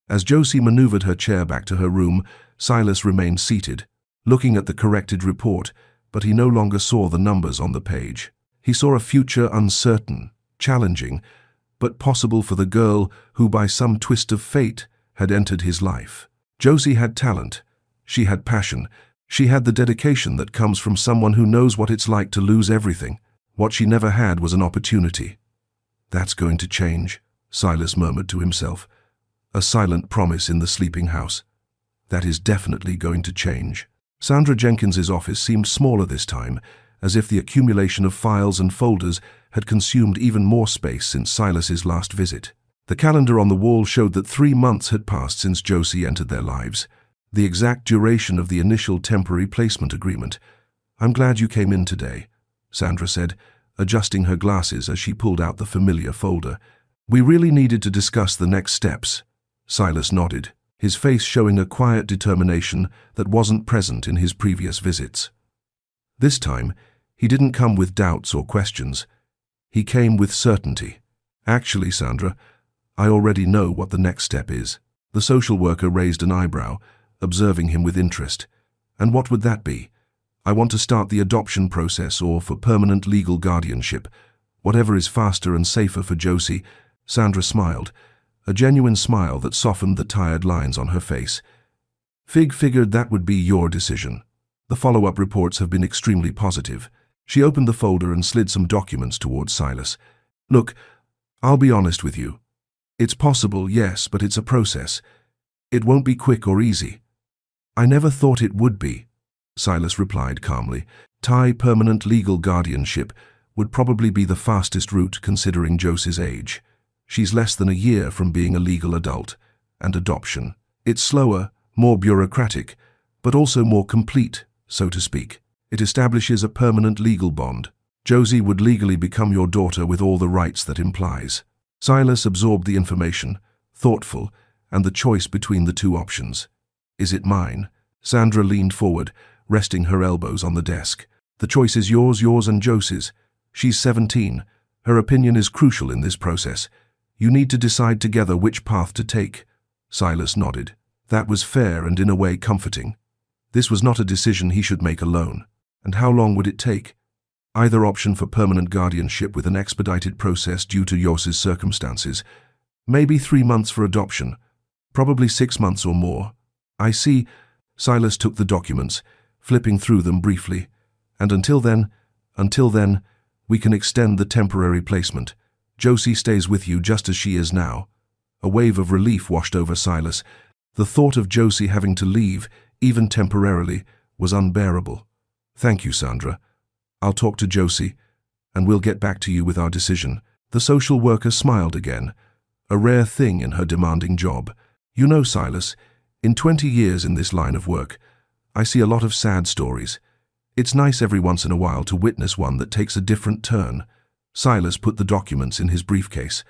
As Josie maneuvered her chair back to her room, Silas remained seated, looking at the corrected report, but he no longer saw the numbers on the page. He saw a future uncertain, challenging, but possible for the girl who by some twist of fate had entered his life. Josie had talent. She had passion. She had the dedication that comes from someone who knows what it's like to lose everything. What she never had was an opportunity. That's going to change, Silas murmured to himself. A silent promise in the sleeping house. That is definitely going to change. Sandra Jenkins's office seemed smaller this time, as if the accumulation of files and folders had consumed even more space since Silas's last visit. The calendar on the wall showed that 3 months had passed since Josie entered their lives, the exact duration of the initial temporary placement agreement. I'm glad you came in today, Sandra said, adjusting her glasses as she pulled out the familiar folder. We really needed to discuss the next steps. Silas nodded, his face showing a quiet determination that wasn't present in his previous visits. This time, he didn't come with doubts or questions. He came with certainty. Actually, Sandra, I already know what the next step is. The social worker raised an eyebrow, observing him with interest. And what would that be? I want to start the adoption process or for permanent legal guardianship. Whatever is faster and safer for Josie. Sandra smiled, a genuine smile that softened the tired lines on her face. Fig figured that would be your decision. The follow-up reports have been extremely positive. She opened the folder and slid some documents towards Silas. Look, I'll be honest with you. It's possible, yes, but it's a process. It won't be quick or easy. I never thought it would be, Silas replied calmly. Tie permanent legal guardianship would probably be the fastest route considering Josie's age. She's less than a year from being a legal adult, and adoption. It's slower, more bureaucratic, but also more complete, so to speak. It establishes a permanent legal bond. Josie would legally become your daughter with all the rights that implies. Silas absorbed the information, thoughtful, and the choice between the two options. Is it mine? Sandra leaned forward, resting her elbows on the desk. The choice is yours and Josie's. She's 17. Her opinion is crucial in this process. You need to decide together which path to take. Silas nodded. That was fair and in a way comforting. This was not a decision he should make alone. And how long would it take? Either option for permanent guardianship with an expedited process due to Josie's circumstances. Maybe 3 months for adoption. Probably 6 months or more. I see. Silas took the documents, flipping through them briefly. And until then, we can extend the temporary placement. Josie stays with you just as she is now. A wave of relief washed over Silas. The thought of Josie having to leave, even temporarily, was unbearable. Thank you, Sandra. I'll talk to Josie, and we'll get back to you with our decision. The social worker smiled again, a rare thing in her demanding job. You know, Silas, in 20 years in this line of work, I see a lot of sad stories. It's nice every once in a while to witness one that takes a different turn. Silas put the documents in his briefcase.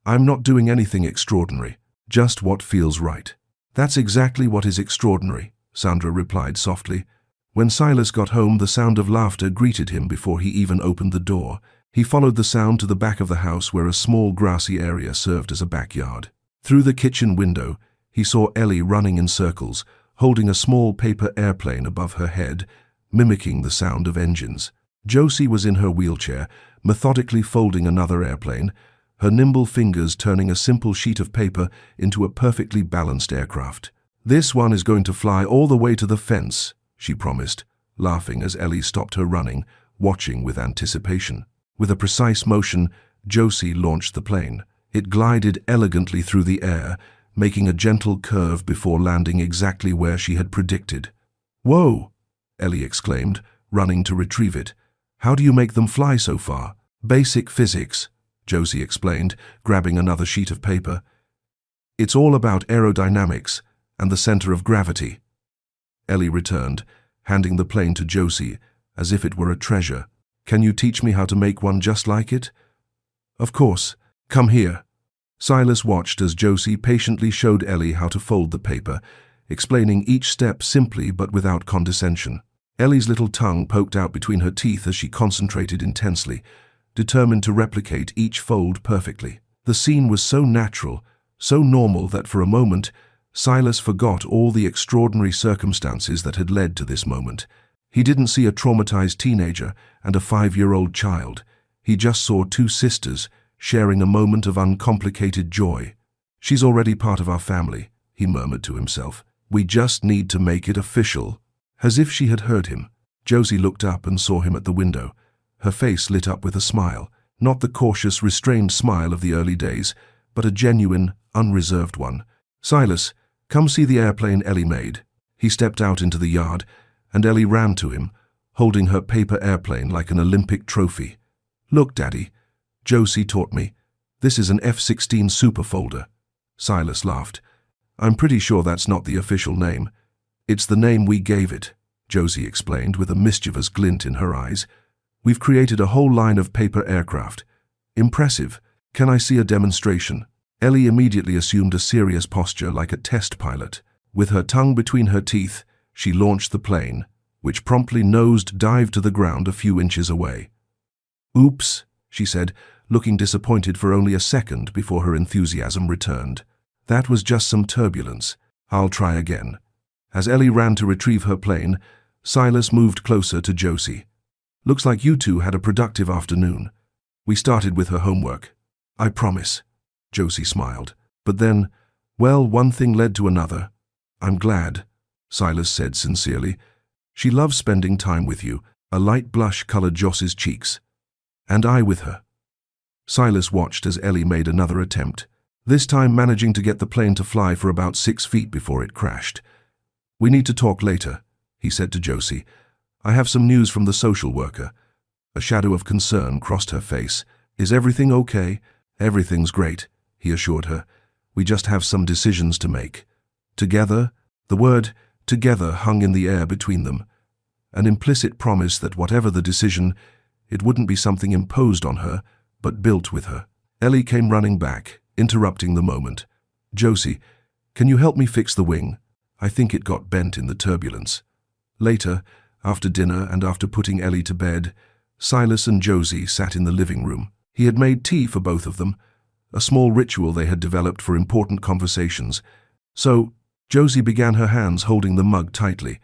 I'm not doing anything extraordinary, just what feels right. That's exactly what is extraordinary, Sandra replied softly. When Silas got home, the sound of laughter greeted him before he even opened the door. He followed the sound to the back of the house where a small grassy area served as a backyard. Through the kitchen window, he saw Ellie running in circles, holding a small paper airplane above her head, mimicking the sound of engines. Josie was in her wheelchair, methodically folding another airplane, her nimble fingers turning a simple sheet of paper into a perfectly balanced aircraft. This one is going to fly all the way to the fence, she promised, laughing as Ellie stopped her running, watching with anticipation. With a precise motion, Josie launched the plane. It glided elegantly through the air, making a gentle curve before landing exactly where she had predicted. Whoa! Ellie exclaimed, running to retrieve it. How do you make them fly so far? Basic physics, Josie explained, grabbing another sheet of paper. It's all about aerodynamics and the center of gravity. Ellie returned, handing the plane to Josie as if it were a treasure. Can you teach me how to make one just like it? Of course. Come here. Silas watched as Josie patiently showed Ellie how to fold the paper, explaining each step simply but without condescension. Ellie's little tongue poked out between her teeth as she concentrated intensely, determined to replicate each fold perfectly. The scene was so natural, so normal that for a moment, Silas forgot all the extraordinary circumstances that had led to this moment. He didn't see a traumatized teenager and a 5-year-old child. He just saw two sisters sharing a moment of uncomplicated joy. She's already part of our family, he murmured to himself. We just need to make it official. As if she had heard him, Josie looked up and saw him at the window. Her face lit up with a smile, not the cautious, restrained smile of the early days, but a genuine, unreserved one. Silas, come see the airplane Ellie made. He stepped out into the yard, and Ellie ran to him, holding her paper airplane like an Olympic trophy. Look, Daddy, Josie taught me. This is an F-16 superfolder. Silas laughed. I'm pretty sure that's not the official name. It's the name we gave it, Josie explained with a mischievous glint in her eyes. We've created a whole line of paper aircraft. Impressive. Can I see a demonstration? Ellie immediately assumed a serious posture like a test pilot. With her tongue between her teeth, she launched the plane, which promptly nosed-dived to the ground a few inches away. Oops, she said, looking disappointed for only a second before her enthusiasm returned. That was just some turbulence. I'll try again. As Ellie ran to retrieve her plane, Silas moved closer to Josie. Looks like you two had a productive afternoon. We started with her homework. I promise. Josie smiled. But then, well, one thing led to another. I'm glad, Silas said sincerely. She loves spending time with you. A light blush colored Josie's cheeks. And I with her. Silas watched as Ellie made another attempt. this time managing to get the plane to fly for about 6 feet before it crashed. "We need to talk later," he said to Josie. "I have some news from the social worker." A shadow of concern crossed her face. "Is everything okay?" "Everything's great," he assured her. "We just have some decisions to make." Together, the word together hung in the air between them, an implicit promise that whatever the decision, it wouldn't be something imposed on her, but built with her. Ellie came running back, interrupting the moment. "Josie, can you help me fix the wing? I think it got bent in the turbulence." Later, after dinner and after putting Ellie to bed, Silas and Josie sat in the living room. He had made tea for both of them, a small ritual they had developed for important conversations. So, Josie began, her hands holding the mug tightly.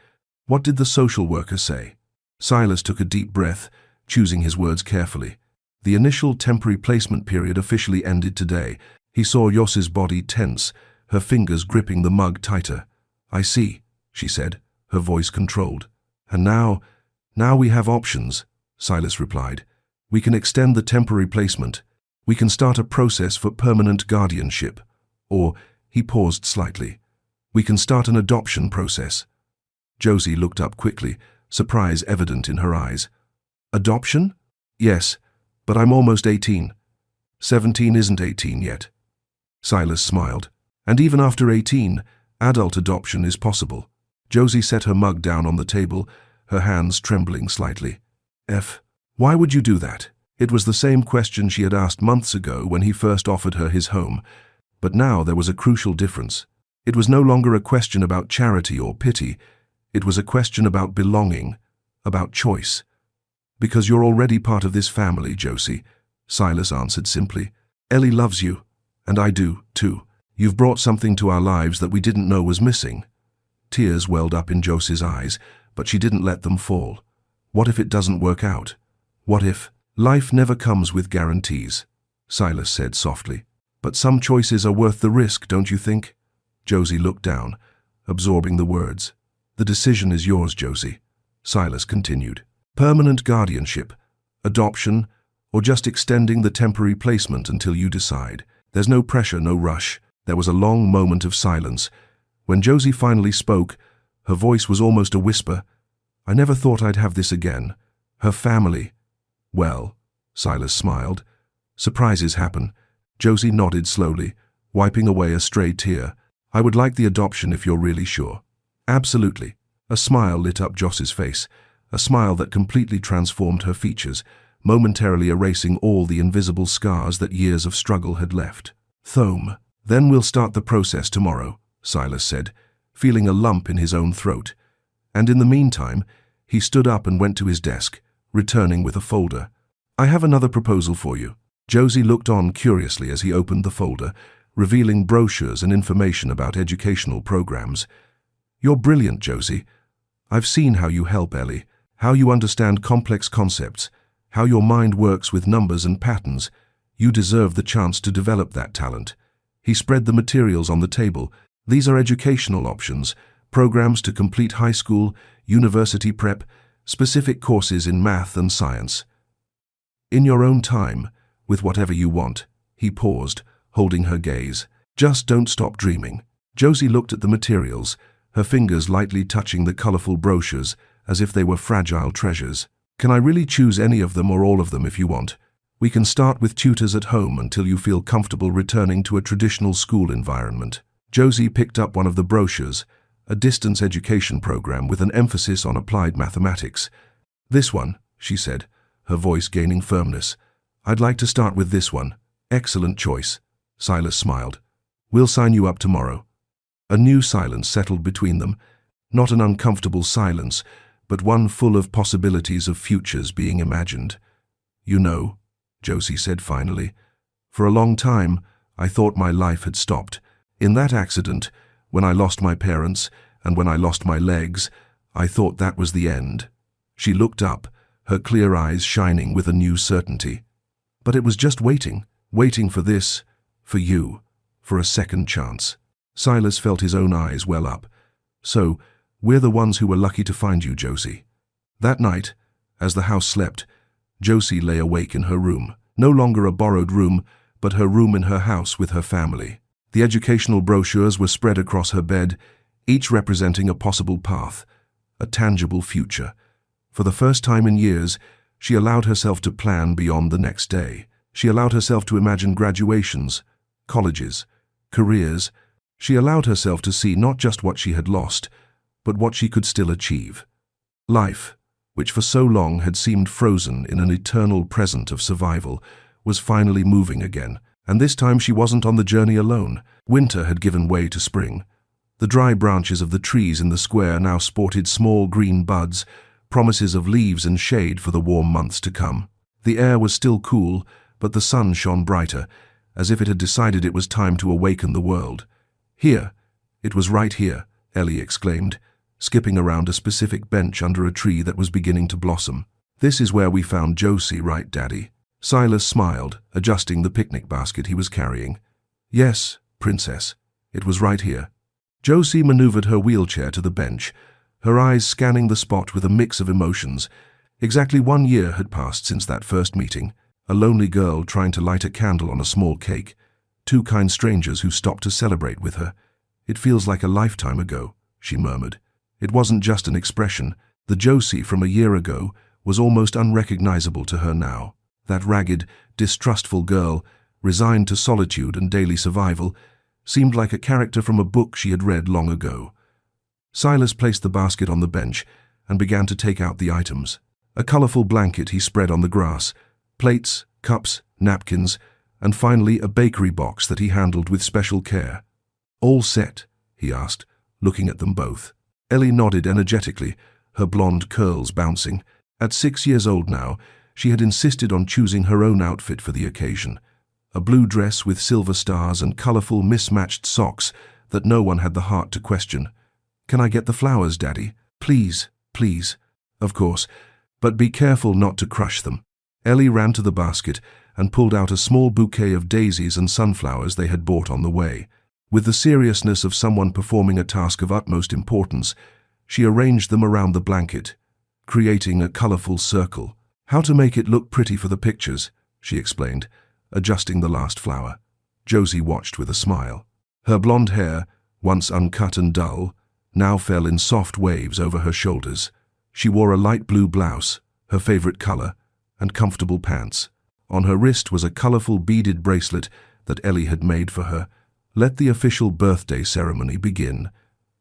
"What did the social worker say?" Silas took a deep breath, choosing his words carefully. The initial temporary placement period officially ended today. He saw Josie's body tense, her fingers gripping the mug tighter. "I see," she said, her voice controlled. "And now we have options," Silas replied. "We can extend the temporary placement. We can start a process for permanent guardianship. Or," he paused slightly, "we can start an adoption process." Josie looked up quickly, surprise evident in her eyes. "Adoption?" "Yes, but I'm almost 18. 17 isn't 18 yet." Silas smiled. "And even after 18, adult adoption is possible." Josie set her mug down on the table, her hands trembling slightly. Why would you do that?" It was the same question she had asked months ago when he first offered her his home, but now there was a crucial difference. It was no longer a question about charity or pity. It was a question about belonging, about choice. "Because you're already part of this family, Josie," Silas answered simply. "Ellie loves you, and I do, too. You've brought something to our lives that we didn't know was missing." Tears welled up in Josie's eyes, but she didn't let them fall. What if it doesn't work out? What if life never comes with guarantees? Silas said softly. "But some choices are worth the risk, don't you think?" Josie looked down, absorbing the words. "The decision is yours, Josie," Silas continued. "Permanent guardianship, adoption, or just extending the temporary placement until you decide. There's no pressure, no rush." There was a long moment of silence. When Josie finally spoke, her voice was almost a whisper. "I never thought I'd have this again. Her family." "Well," Silas smiled. "Surprises happen." Josie nodded slowly, wiping away a stray tear. "I would like the adoption if you're really sure." "Absolutely." A smile lit up Josie's face, a smile that completely transformed her features, momentarily erasing all the invisible scars that years of struggle had left. "Thome. Then we'll start the process tomorrow," Silas said, feeling a lump in his own throat. And in the meantime, he stood up and went to his desk, returning with a folder. "I have another proposal for you." Josie looked on curiously as he opened the folder, revealing brochures and information about educational programs. "You're brilliant, Josie. I've seen how you help Ellie, how you understand complex concepts, how your mind works with numbers and patterns. You deserve the chance to develop that talent." He spread the materials on the table. "These are educational options, programs to complete high school, university prep, specific courses in math and science. In your own time, with whatever you want." He paused, holding her gaze. "Just don't stop dreaming." Josie looked at the materials, her fingers lightly touching the colorful brochures as if they were fragile treasures. "Can I really choose any of them or all of them if you want? We can start with tutors at home until you feel comfortable returning to a traditional school environment." Josie picked up one of the brochures, a distance education program with an emphasis on applied mathematics. "This one," she said, her voice gaining firmness. "I'd like to start with this one." "Excellent choice," Silas smiled. "We'll sign you up tomorrow." A new silence settled between them, not an uncomfortable silence, but one full of possibilities of futures being imagined. "You know," Josie said finally, "for a long time, I thought my life had stopped. In that accident, when I lost my parents, and when I lost my legs, I thought that was the end." She looked up, her clear eyes shining with a new certainty. "But it was just waiting for this, for you, for a second chance." Silas felt his own eyes well up. "So, we're the ones who were lucky to find you, Josie." That night, as the house slept, Josie lay awake in her room, no longer a borrowed room, but her room in her house with her family. The educational brochures were spread across her bed, each representing a possible path, a tangible future. For the first time in years, she allowed herself to plan beyond the next day. She allowed herself to imagine graduations, colleges, careers. She allowed herself to see not just what she had lost, but what she could still achieve. Life, which for so long had seemed frozen in an eternal present of survival, was finally moving again. And this time she wasn't on the journey alone. Winter had given way to spring. The dry branches of the trees in the square now sported small green buds, promises of leaves and shade for the warm months to come. The air was still cool, but the sun shone brighter, as if it had decided it was time to awaken the world. Here, it was right here, Ellie exclaimed, skipping around a specific bench under a tree that was beginning to blossom. This is where we found Josie, right, Daddy? Silas smiled, adjusting the picnic basket he was carrying. Yes, Princess, it was right here. Josie maneuvered her wheelchair to the bench, her eyes scanning the spot with a mix of emotions. Exactly 1 year had passed since that first meeting, a lonely girl trying to light a candle on a small cake, 2 kind strangers who stopped to celebrate with her. It feels like a lifetime ago, she murmured. It wasn't just an expression. The Josie from a year ago was almost unrecognizable to her now. That ragged, distrustful girl, resigned to solitude and daily survival, seemed like a character from a book she had read long ago. Silas placed the basket on the bench and began to take out the items. A colorful blanket he spread on the grass, plates, cups, napkins, and finally a bakery box that he handled with special care. All set? He asked, looking at them both. Ellie nodded energetically, her blonde curls bouncing. At 6 years old now, she had insisted on choosing her own outfit for the occasion. A blue dress with silver stars and colorful mismatched socks that no one had the heart to question. Can I get the flowers, Daddy? Please, please. Of course, but be careful not to crush them. Ellie ran to the basket and pulled out a small bouquet of daisies and sunflowers they had bought on the way. With the seriousness of someone performing a task of utmost importance, she arranged them around the blanket, creating a colorful circle. How to make it look pretty for the pictures, she explained, adjusting the last flower. Josie watched with a smile. Her blonde hair, once uncut and dull, now fell in soft waves over her shoulders. She wore a light blue blouse, her favorite color, and comfortable pants. On her wrist was a colorful beaded bracelet that Ellie had made for her. Let the official birthday ceremony begin,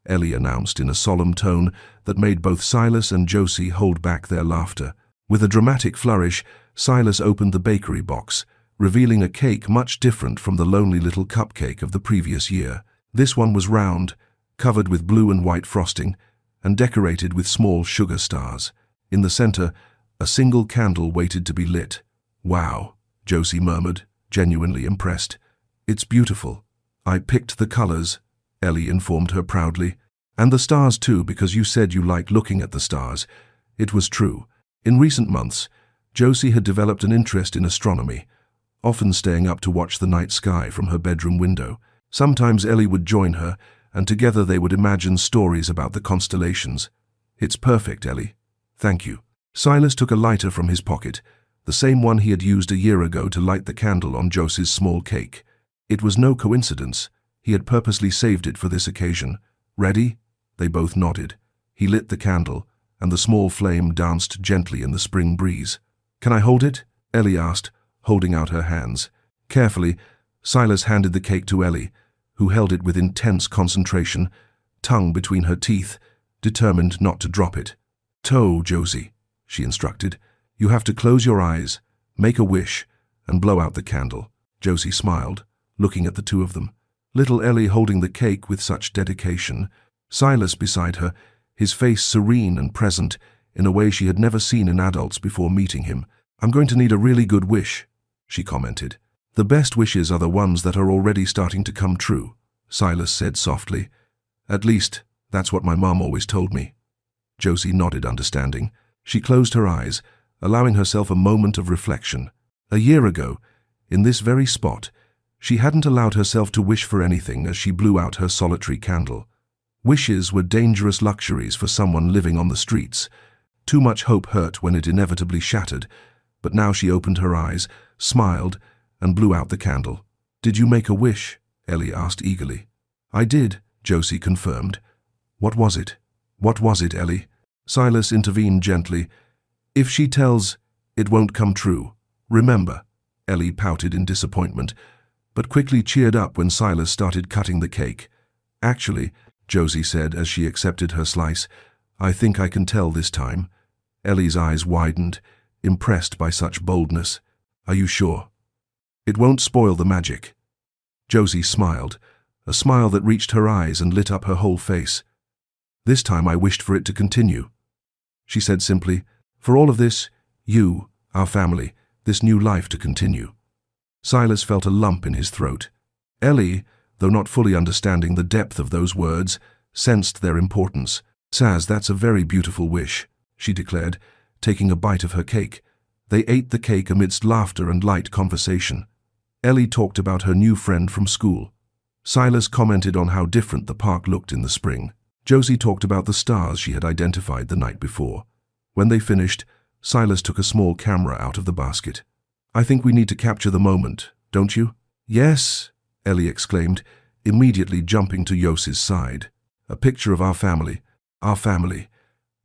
Ellie announced in a solemn tone that made both Silas and Josie hold back their laughter. With a dramatic flourish, Silas opened the bakery box, revealing a cake much different from the lonely little cupcake of the previous year. This one was round, covered with blue and white frosting, and decorated with small sugar stars. In the center, a single candle waited to be lit. Wow, Josie murmured, genuinely impressed. It's beautiful. I picked the colors, Ellie informed her proudly. And the stars too, because you said you liked looking at the stars. It was true. In recent months, Josie had developed an interest in astronomy, often staying up to watch the night sky from her bedroom window. Sometimes Ellie would join her, and together they would imagine stories about the constellations. It's perfect, Ellie. Thank you. Silas took a lighter from his pocket, the same one he had used a year ago to light the candle on Josie's small cake. It was no coincidence. He had purposely saved it for this occasion. Ready? They both nodded. He lit the candle, and the small flame danced gently in the spring breeze. Can I hold it? Ellie asked, holding out her hands. Carefully, Silas handed the cake to Ellie, who held it with intense concentration, tongue between her teeth, determined not to drop it. Toe, Josie, she instructed. You have to close your eyes, make a wish, and blow out the candle. Josie smiled, looking at the two of them. Little Ellie holding the cake with such dedication. Silas beside her, his face serene and present in a way she had never seen in adults before meeting him. I'm going to need a really good wish, she commented. The best wishes are the ones that are already starting to come true, Silas said softly. At least, that's what my mom always told me. Josie nodded, understanding. She closed her eyes, allowing herself a moment of reflection. A year ago, in this very spot, she hadn't allowed herself to wish for anything as she blew out her solitary candle. Wishes were dangerous luxuries for someone living on the streets. Too much hope hurt when it inevitably shattered, but now she opened her eyes, smiled, and blew out the candle. "Did you make a wish?" Ellie asked eagerly. "I did," Josie confirmed. "What was it?" "What was it, Ellie?" Silas intervened gently. "If she tells, it won't come true. Remember." Ellie pouted in disappointment, but quickly cheered up when Silas started cutting the cake. "Actually," Josie said as she accepted her slice, "I think I can tell this time." Ellie's eyes widened, impressed by such boldness. "Are you sure? It won't spoil the magic." Josie smiled, a smile that reached her eyes and lit up her whole face. "This time I wished for it to continue." She said simply, "For all of this, you, our family, this new life to continue." Silas felt a lump in his throat. Ellie, though not fully understanding the depth of those words, sensed their importance. "Saz, that's a very beautiful wish," she declared, taking a bite of her cake. They ate the cake amidst laughter and light conversation. Ellie talked about her new friend from school. Silas commented on how different the park looked in the spring. Josie talked about the stars she had identified the night before. When they finished, Silas took a small camera out of the basket. "I think we need to capture the moment, don't you?" "Yes," Ellie exclaimed, immediately jumping to Josie's side. "A picture of our family. Our family."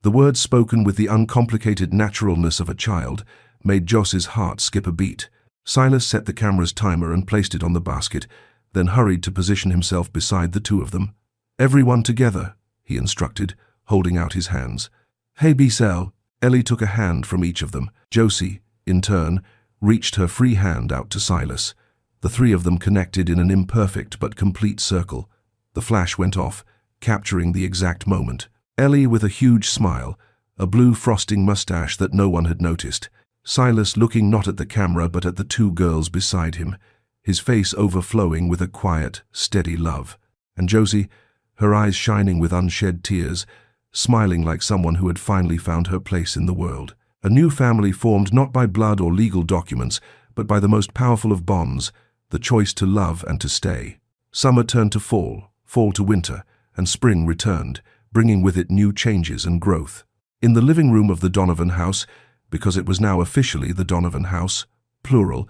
The words spoken with the uncomplicated naturalness of a child made Josie's heart skip a beat. Silas set the camera's timer and placed it on the basket, then hurried to position himself beside the two of them. "Everyone together," he instructed, holding out his hands. "Hey, Bissell." Ellie took a hand from each of them. Josie, in turn, reached her free hand out to Silas. The three of them connected in an imperfect but complete circle. The flash went off, capturing the exact moment. Ellie with a huge smile, a blue frosting mustache that no one had noticed. Silas looking not at the camera but at the two girls beside him, his face overflowing with a quiet, steady love. And Josie, her eyes shining with unshed tears, smiling like someone who had finally found her place in the world. A new family formed not by blood or legal documents, but by the most powerful of bonds, the choice to love and to stay. Summer turned to fall, fall to winter, and spring returned, bringing with it new changes and growth. In the living room of the Donovan house, because it was now officially the Donovan house, plural,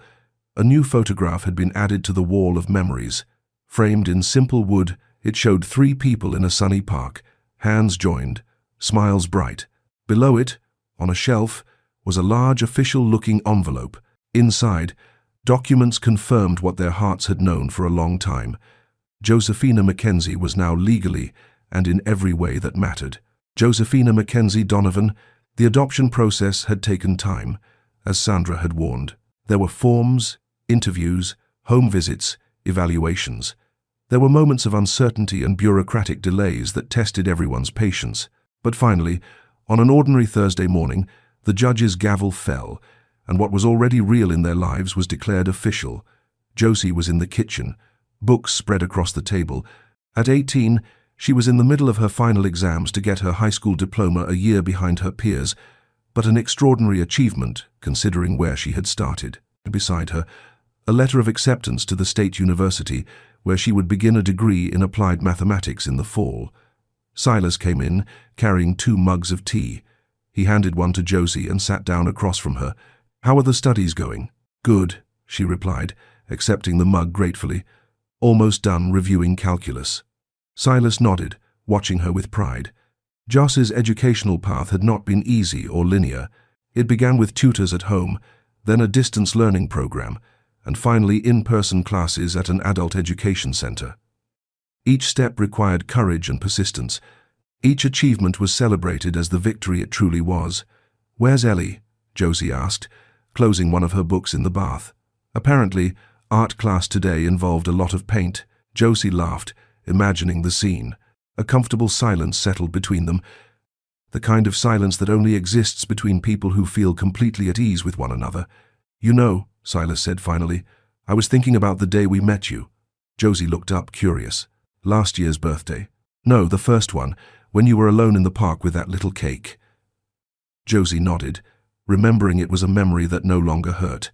a new photograph had been added to the wall of memories. Framed in simple wood, it showed three people in a sunny park, hands joined, smiles bright. Below it, on a shelf, was a large official-looking envelope. Inside, documents confirmed what their hearts had known for a long time. Josephina Mackenzie was now legally and in every way that mattered. Josephina Mackenzie Donovan. The adoption process had taken time, as Sandra had warned. There were forms, interviews, home visits, evaluations. There were moments of uncertainty and bureaucratic delays that tested everyone's patience. But finally, on an ordinary Thursday morning, the judge's gavel fell, and what was already real in their lives was declared official. Josie was in the kitchen, books spread across the table. At 18, she was in the middle of her final exams to get her high school diploma a year behind her peers, but an extraordinary achievement, considering where she had started. Beside her, a letter of acceptance to the State University, where she would begin a degree in applied mathematics in the fall. Silas came in, carrying 2 mugs of tea. He handed one to Josie and sat down across from her. "How are the studies going?" "Good," she replied, accepting the mug gratefully. "Almost done reviewing calculus." Silas nodded, watching her with pride. Joss's educational path had not been easy or linear. It began with tutors at home, then a distance learning program, and finally in-person classes at an adult education center. Each step required courage and persistence. Each achievement was celebrated as the victory it truly was. "Where's Ellie?" Josie asked, closing one of her books in the bath. Apparently, art class today involved a lot of paint. Josie laughed, imagining the scene. A comfortable silence settled between them, the kind of silence that only exists between people who feel completely at ease with one another. "You know," Silas said finally, "I was thinking about the day we met you." Josie looked up, curious. "Last year's birthday?" "No, the first one, when you were alone in the park with that little cake." Josie nodded, remembering it was a memory that no longer hurt.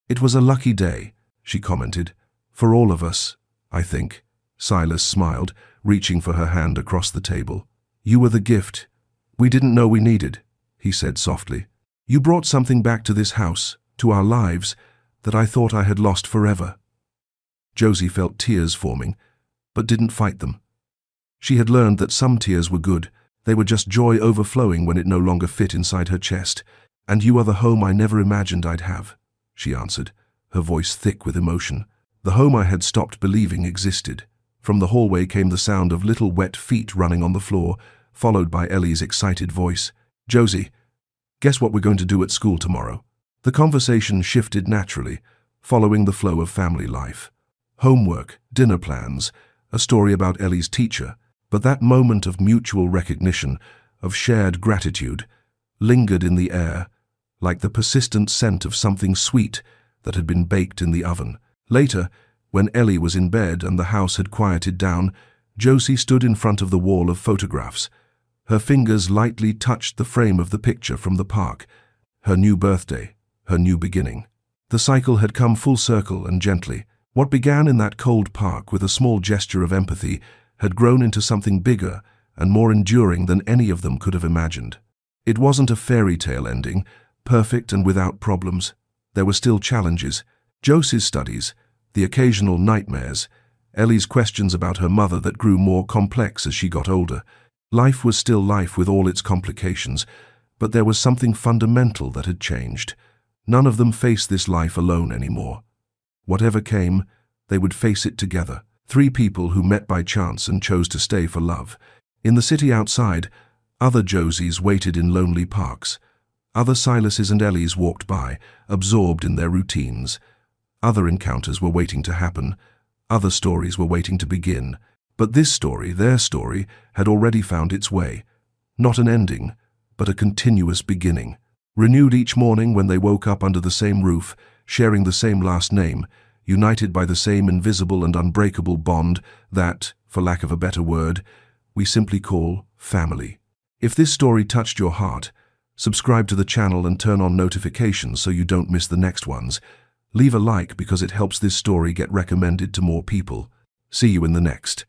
"It was a lucky day," she commented. "For all of us, I think." Silas smiled, reaching for her hand across the table. "You were the gift we didn't know we needed," he said softly. "You brought something back to this house, to our lives, that I thought I had lost forever. Josie felt tears forming, but didn't fight them. She had learned that some tears were good. They were just joy overflowing when it no longer fit inside her chest. "And you are the home I never imagined I'd have," she answered, her voice thick with emotion. The home I had stopped believing existed. From the hallway came the sound of little wet feet running on the floor, followed by Ellie's excited voice. "Josie, guess what we're going to do at school tomorrow?" The conversation shifted naturally, following the flow of family life. Homework, dinner plans, a story about Ellie's teacher. But that moment of mutual recognition, of shared gratitude, lingered in the air, like the persistent scent of something sweet that had been baked in the oven. Later, when Ellie was in bed and the house had quieted down, Josie stood in front of the wall of photographs. Her fingers lightly touched the frame of the picture from the park. Her new birthday, her new beginning. The cycle had come full circle and gently. What began in that cold park with a small gesture of empathy had grown into something bigger and more enduring than any of them could have imagined. It wasn't a fairy tale ending, perfect and without problems. There were still challenges. Josie's studies, the occasional nightmares, Ellie's questions about her mother that grew more complex as she got older. Life was still life with all its complications, but there was something fundamental that had changed. None of them faced this life alone anymore. Whatever came, they would face it together. Three people who met by chance and chose to stay for love. In the city outside, other Josies waited in lonely parks. Other Silases and Ellies walked by, absorbed in their routines. Other encounters were waiting to happen. Other stories were waiting to begin. But this story, their story, had already found its way. Not an ending, but a continuous beginning. Renewed each morning when they woke up under the same roof, sharing the same last name, united by the same invisible and unbreakable bond that, for lack of a better word, we simply call family. If this story touched your heart, subscribe to the channel and turn on notifications so you don't miss the next ones. Leave a like because it helps this story get recommended to more people. See you in the next.